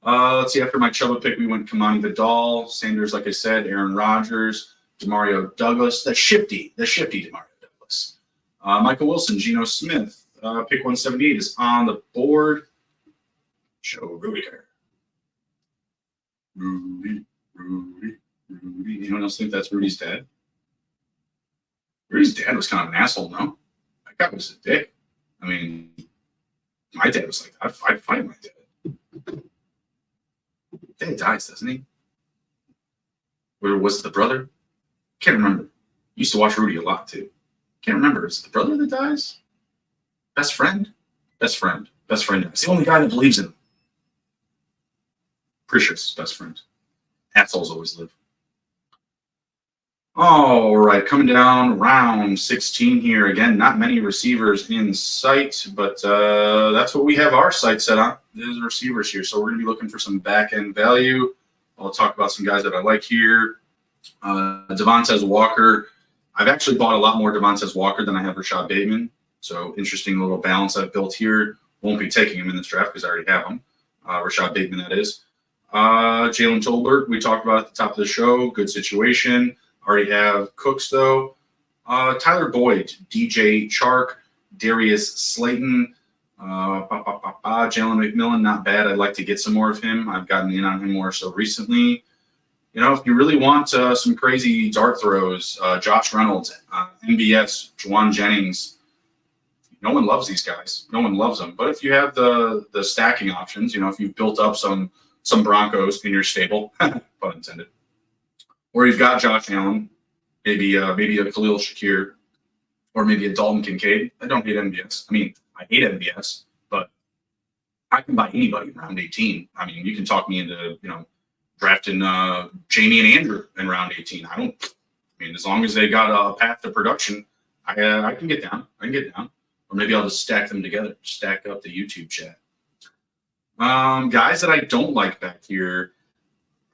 Let's see, after my Chuba pick, we went Kamani Vidal, Sanders, like I said, Aaron Rodgers, Demario Douglas, the shifty Demario Douglas. Michael Wilson, Geno Smith, pick 178 is on the board. Joe Rudiger. Rudy. Anyone else think that's Rudy's dad? Rudy's dad was kind of an asshole, no? That guy was a dick. I mean, my dad was like, I'd fight my dad. Dad dies, doesn't he? Or was it the brother? Can't remember. Used to watch Rudy a lot, too. Can't remember. Is it the brother that dies? Best friend? Best friend. Best friend. It's the only guy that believes in him. Pretty sure it's his best friend. Assholes always live. All right, coming down round 16 here. Again, not many receivers in sight, but that's what we have our sight set on. There's receivers here, so we're going to be looking for some back-end value. I'll talk about some guys that I like here. Devontae Walker. I've actually bought a lot more Devontae Walker than I have Rashod Bateman, so interesting little balance I've built here. Won't be taking him in this draft because I already have him. Rashod Bateman, that is. Jalen Tolbert, we talked about at the top of the show. Good situation. Already have Cooks, though. Tyler Boyd, DJ Chark, Darius Slayton, Jalen McMillan, not bad. I'd like to get some more of him. I've gotten in on him more so recently. You know, if you really want some crazy dart throws, Josh Reynolds, MBS, Juwan Jennings, no one loves these guys. No one loves them. But if you have the stacking options, you know, if you've built up some Broncos in your stable, pun intended, or you've got Josh Allen, maybe a Khalil Shakir, or maybe a Dalton Kincaid. I don't hate MBS. I mean, I hate MBS, but I can buy anybody in round 18. I mean, you can talk me into, you know, drafting Jamie and Andrew in round 18. I mean, as long as they got a path to production, I can get down. Or maybe I'll just stack them together, stack up the YouTube chat. Guys that I don't like back here,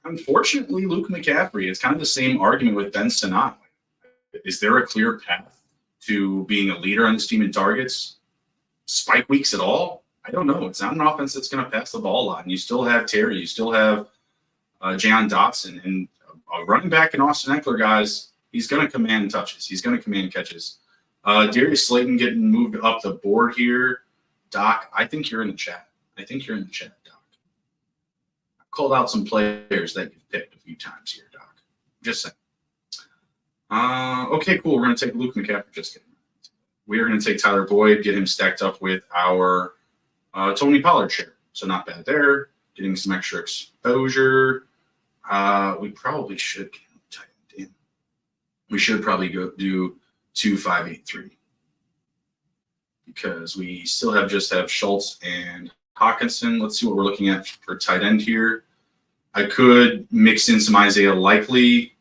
unfortunately, Luke McCaffrey. It's kind of the same argument with Ben Sinnott. Is there a clear path to being a leader on this team in targets? Spike weeks at all? I don't know. It's not an offense that's going to pass the ball a lot. And you still have Terry. You still have Jahan Dotson. And a running back in Austin Eckler, guys, he's going to command touches. He's going to command catches. Darius Slayton getting moved up the board here. Doc, I think you're in the chat. Doc. I've called out some players that you've picked a few times here, Doc. Just saying. Okay, cool. We're going to take Luke McCaffrey. Just kidding. We are going to take Tyler Boyd, get him stacked up with our Tony Pollard share. So not bad there. Getting some extra exposure. We probably should type it in. We should probably go do 2-5-8-3 because we still have Schultz and Hockenson. Let's see what we're looking at for tight end here. I could mix in some Isaiah Likely,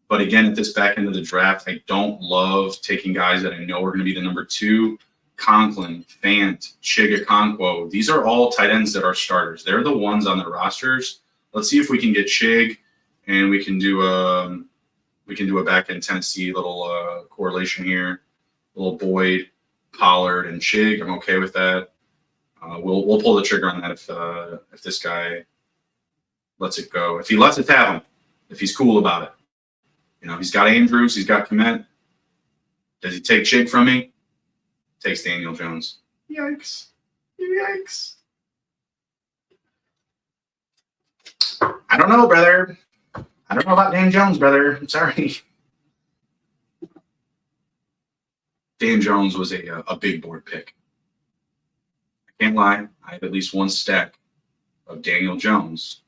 but again, at this back end of the draft, I don't love taking guys that I know are going to be the number 2. Conklin, Fant, Chigakonkwo. These are all tight ends that are starters. They're the ones on the rosters. Let's see if we can get Chig, and we can do a back end Tennessee little correlation here. Little Boyd, Pollard, and Chig. I'm okay with that. We'll pull the trigger on that if this guy lets it go. If he lets it have him, if he's cool about it. You know, he's got Andrews, he's got Kmet. Does he take Chig from me? Takes Daniel Jones. Yikes. I don't know, brother. I don't know about Dan Jones, brother. I'm sorry. Dan Jones was a big board pick. I can't lie. I have at least one stack of Daniel Jones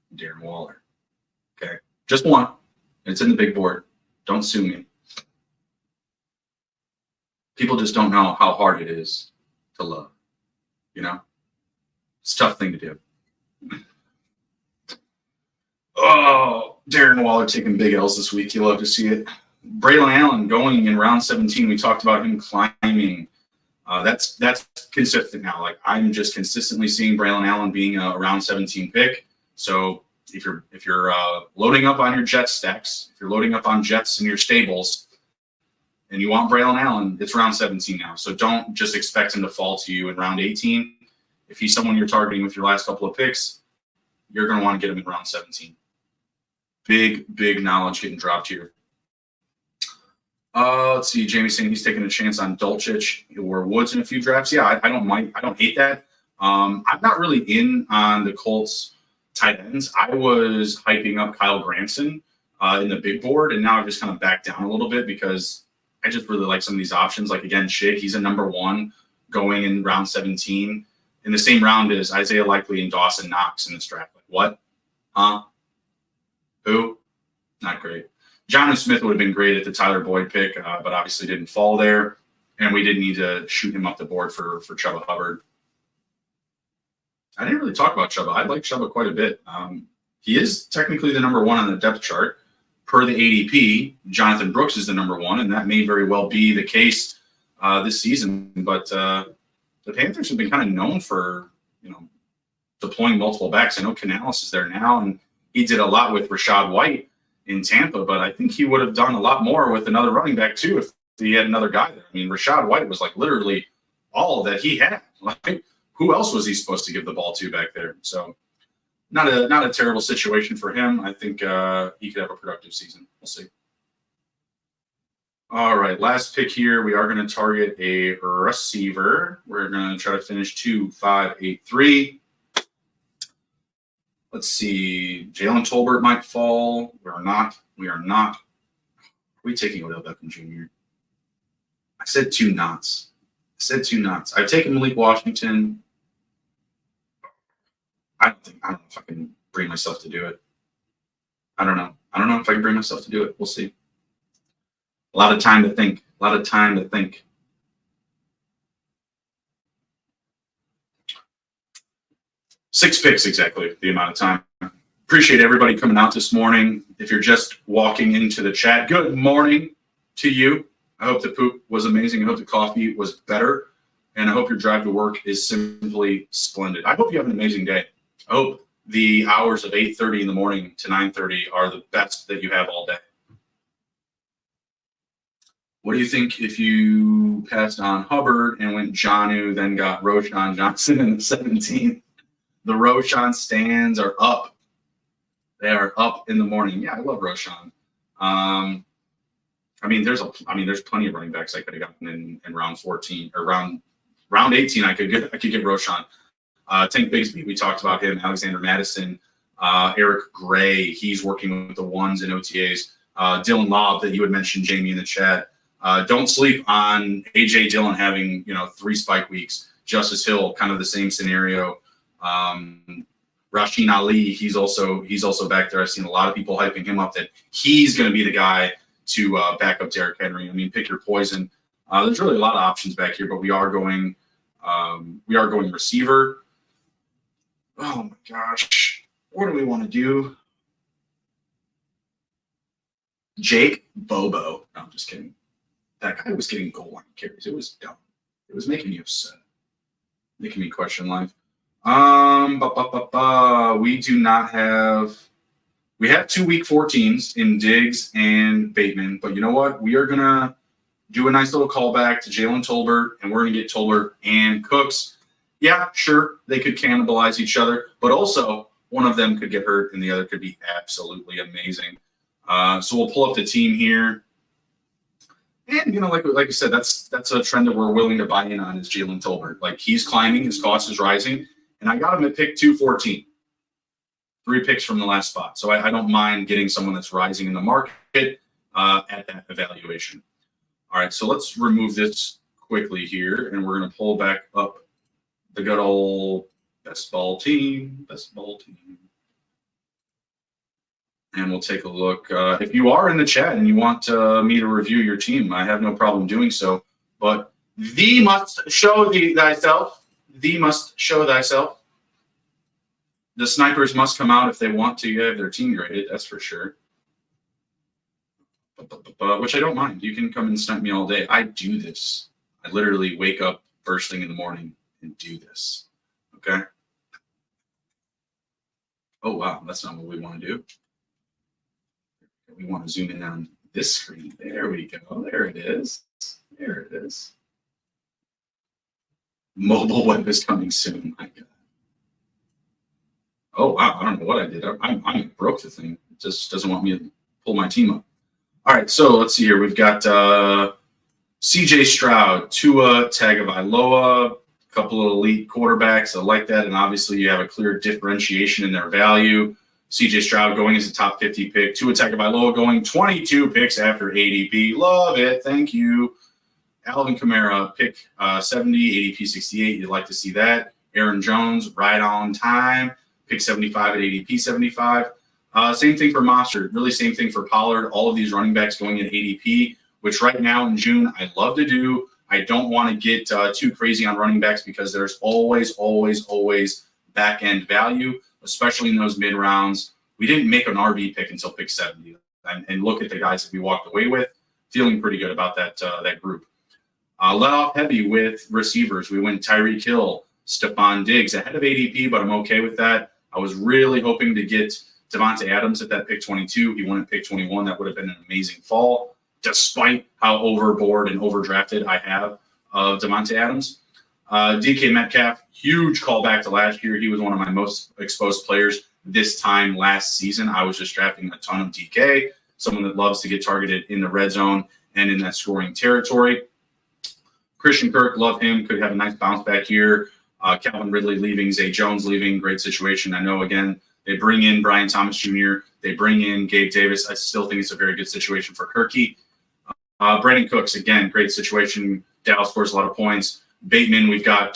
and Darren Waller. Okay. Just one. It's in the big board. Don't sue me. People just don't know how hard it is to love. You know? It's a tough thing to do. Oh, Darren Waller taking big L's this week. You love to see it. Braylon Allen going in round 17. We talked about him climbing. That's consistent now. Like, I'm just consistently seeing Braylon Allen being a round 17 pick. So if you're loading up on your Jets stacks, if you're loading up on Jets in your stables, and you want Braylon Allen, it's round 17 now. So don't just expect him to fall to you in round 18. If he's someone you're targeting with your last couple of picks, you're going to want to get him in round 17. Big knowledge getting dropped here. Let's see. Jamie's saying he's taking a chance on Dulcich or Woods in a few drafts. Yeah, I don't mind. I don't hate that. I'm not really in on the Colts tight ends. I was hyping up Kyle Granson in the big board, and now I've just kind of backed down a little bit because I just really like some of these options. Like, again, Shig, he's a number 1 going in round 17. In the same round as Isaiah Likely and Dawson Knox in this draft. Like, what? Huh? Who? Not great. Jonnu Smith would have been great at the Tyler Boyd pick, but obviously didn't fall there. And we didn't need to shoot him up the board for Chuba Hubbard. I didn't really talk about Chuba. I like Chuba quite a bit. He is technically the number 1 on the depth chart. Per the ADP, Jonathan Brooks is the number 1, and that may very well be the case this season. But the Panthers have been kind of known for, deploying multiple backs. I know Canales is there now, and he did a lot with Rashod White in Tampa, but I think he would have done a lot more with another running back too if he had another guy there. I mean, Rashod White was like literally all that he had. Like, who else was he supposed to give the ball to back there? So not a terrible situation for him. I think he could have a productive season. We'll see. All right, last pick here. We are going to target a receiver. We're going to try to finish 2, 5, 8, 3. Let's see. Jalen Tolbert might fall. We are not. Are we taking Odell Beckham Jr.? I said 2 knots. I've taken Malik Washington. I don't know if I can bring myself to do it. I don't know if I can bring myself to do it. We'll see. A lot of time to think. 6 picks exactly, the amount of time. Appreciate everybody coming out this morning. If you're just walking into the chat, good morning to you. I hope the poop was amazing. I hope the coffee was better. And I hope your drive to work is simply splendid. I hope you have an amazing day. I hope the hours of 8:30 in the morning to 9:30 are the best that you have all day. What do you think if you passed on Hubbard and went Jonnu, then got Roshan Johnson in the 17th? The Roshan stands are up. They are up in the morning. Yeah, I love Roshan. There's plenty of running backs I could have gotten in round 14 or round 18. I could get Roshan. Tank Bigsby, we talked about him. Alexander Madison, Eric Gray. He's working with the ones in OTAs. Dylan Lobb that you had mentioned, Jamie, in the chat. Don't sleep on AJ Dillon having 3 spike weeks. Justice Hill, kind of the same scenario. Rasheen Ali, he's also back there. I've seen a lot of people hyping him up that he's going to be the guy to back up Derrick Henry. I mean, pick your poison. There's really a lot of options back here, but we are going receiver. Oh my gosh, what do we want to do? Jake Bobo. No, I'm just kidding. That guy was getting goal line carries. It was dumb. It was making me upset, making me question life. We do not have. We have 2 week 14s in Diggs and Bateman, but you know what? We are gonna do a nice little callback to Jalen Tolbert, and we're gonna get Tolbert and Cooks. Yeah, sure, they could cannibalize each other, but also one of them could get hurt and the other could be absolutely amazing. So we'll pull up the team here. And, like I said, that's a trend that we're willing to buy in on is Jalen Tolbert. Like, he's climbing, his cost is rising, and I got him at pick 214. 3 picks from the last spot. So I don't mind getting someone that's rising in the market at that evaluation. All right, so let's remove this quickly here, and we're going to pull back up the good old best ball team. And we'll take a look. If you are in the chat and you want me to review your team, I have no problem doing so. But thee must show thyself. the snipers must come out if they want to have their team graded. That's for sure. Which I don't mind. You can come and snipe me all day. I do this. I literally wake up first thing in the morning and do this. Okay. Oh, wow. That's not what we want to do. We want to zoom in on this screen. There we go. There it is. There it is. Mobile web is coming soon. My God. Oh, wow. I don't know what I did. I broke the thing. It just doesn't want me to pull my team up. All right. So let's see here. We've got CJ Stroud, Tua Tagovailoa, a couple of elite quarterbacks. I like that. And obviously, you have a clear differentiation in their value. CJ Stroud going as a top 50 pick. Tua Tagovailoa going 22 picks after ADP. Love it. Thank you. Alvin Kamara, pick 70, ADP 68. You'd like to see that. Aaron Jones, right on time. Pick 75 at ADP 75. Same thing for Mostert. Really same thing for Pollard. All of these running backs going in ADP, which right now in June, I love to do. I don't want to get too crazy on running backs because there's always back-end value, especially in those mid-rounds. We didn't make an RB pick until pick 70. And look at the guys that we walked away with. Feeling pretty good about that group. Let off heavy with receivers. We went Tyreek Hill, Stephon Diggs ahead of ADP, but I'm okay with that. I was really hoping to get Devontae Adams at that pick 22. He won at pick 21. That would have been an amazing fall, despite how overboard and overdrafted I have of Devontae Adams. DK Metcalf, huge callback to last year. He was one of my most exposed players this time last season. I was just drafting a ton of DK, someone that loves to get targeted in the red zone and in that scoring territory. Christian Kirk, love him, could have a nice bounce back here. Calvin Ridley leaving, Zay Jones leaving, great situation. I know, again, they bring in Brian Thomas Jr., they bring in Gabe Davis. I still think it's a very good situation for Kirky. Brandon Cooks, again, great situation. Dallas scores a lot of points. Bateman, we've got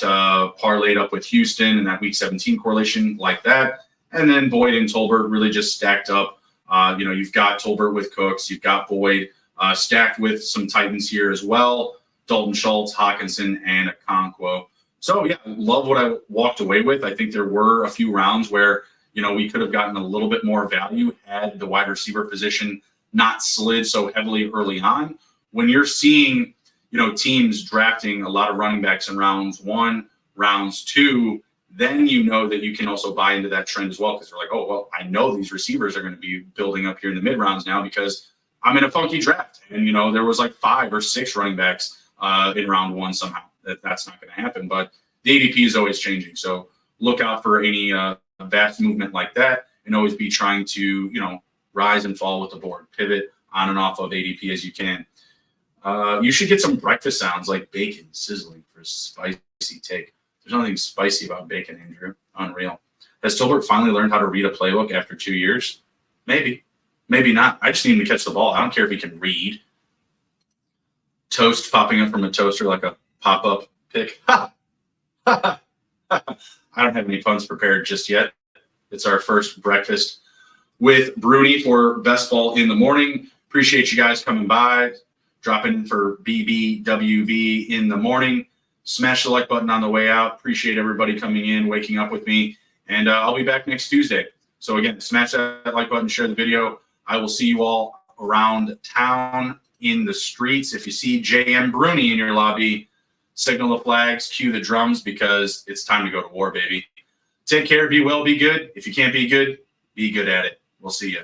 parlayed up with Houston and that week 17 correlation like that. And then Boyd and Tolbert really just stacked up. You've got Tolbert with Cooks. You've got Boyd stacked with some Titans here as well. Dalton Schultz, Hockenson, and Okonkwo. So, yeah, love what I walked away with. I think there were a few rounds where, we could have gotten a little bit more value had the wide receiver position not slid so heavily early on. When you're seeing, teams drafting a lot of running backs in rounds 1, rounds 2, then you know that you can also buy into that trend as well because they're like, oh, well, I know these receivers are going to be building up here in the mid rounds now because I'm in a funky draft. And, there was like 5 or 6 running backs in round 1 somehow. That's not going to happen. But the ADP is always changing. So look out for any vast movement like that and always be trying to, rise and fall with the board, pivot on and off of ADP as you can. You should get some breakfast sounds like bacon sizzling for a spicy take. There's nothing spicy about bacon, Andrew. Unreal. Has Tolbert finally learned how to read a playbook after 2 years? Maybe. Maybe not. I just need him to catch the ball. I don't care if he can read. Toast popping up from a toaster like a pop-up pick. Ha! Ha! I don't have any puns prepared just yet. It's our first breakfast with Bruni for Best Ball in the morning. Appreciate you guys coming by, dropping in for BBWV in the morning. Smash the like button on the way out. Appreciate everybody coming in, waking up with me. And I'll be back next Tuesday. So, again, smash that like button, share the video. I will see you all around town in the streets. If you see JM Bruni in your lobby, signal the flags, cue the drums, because it's time to go to war, baby. Take care, be well, be good. If you can't be good at it. We'll see you.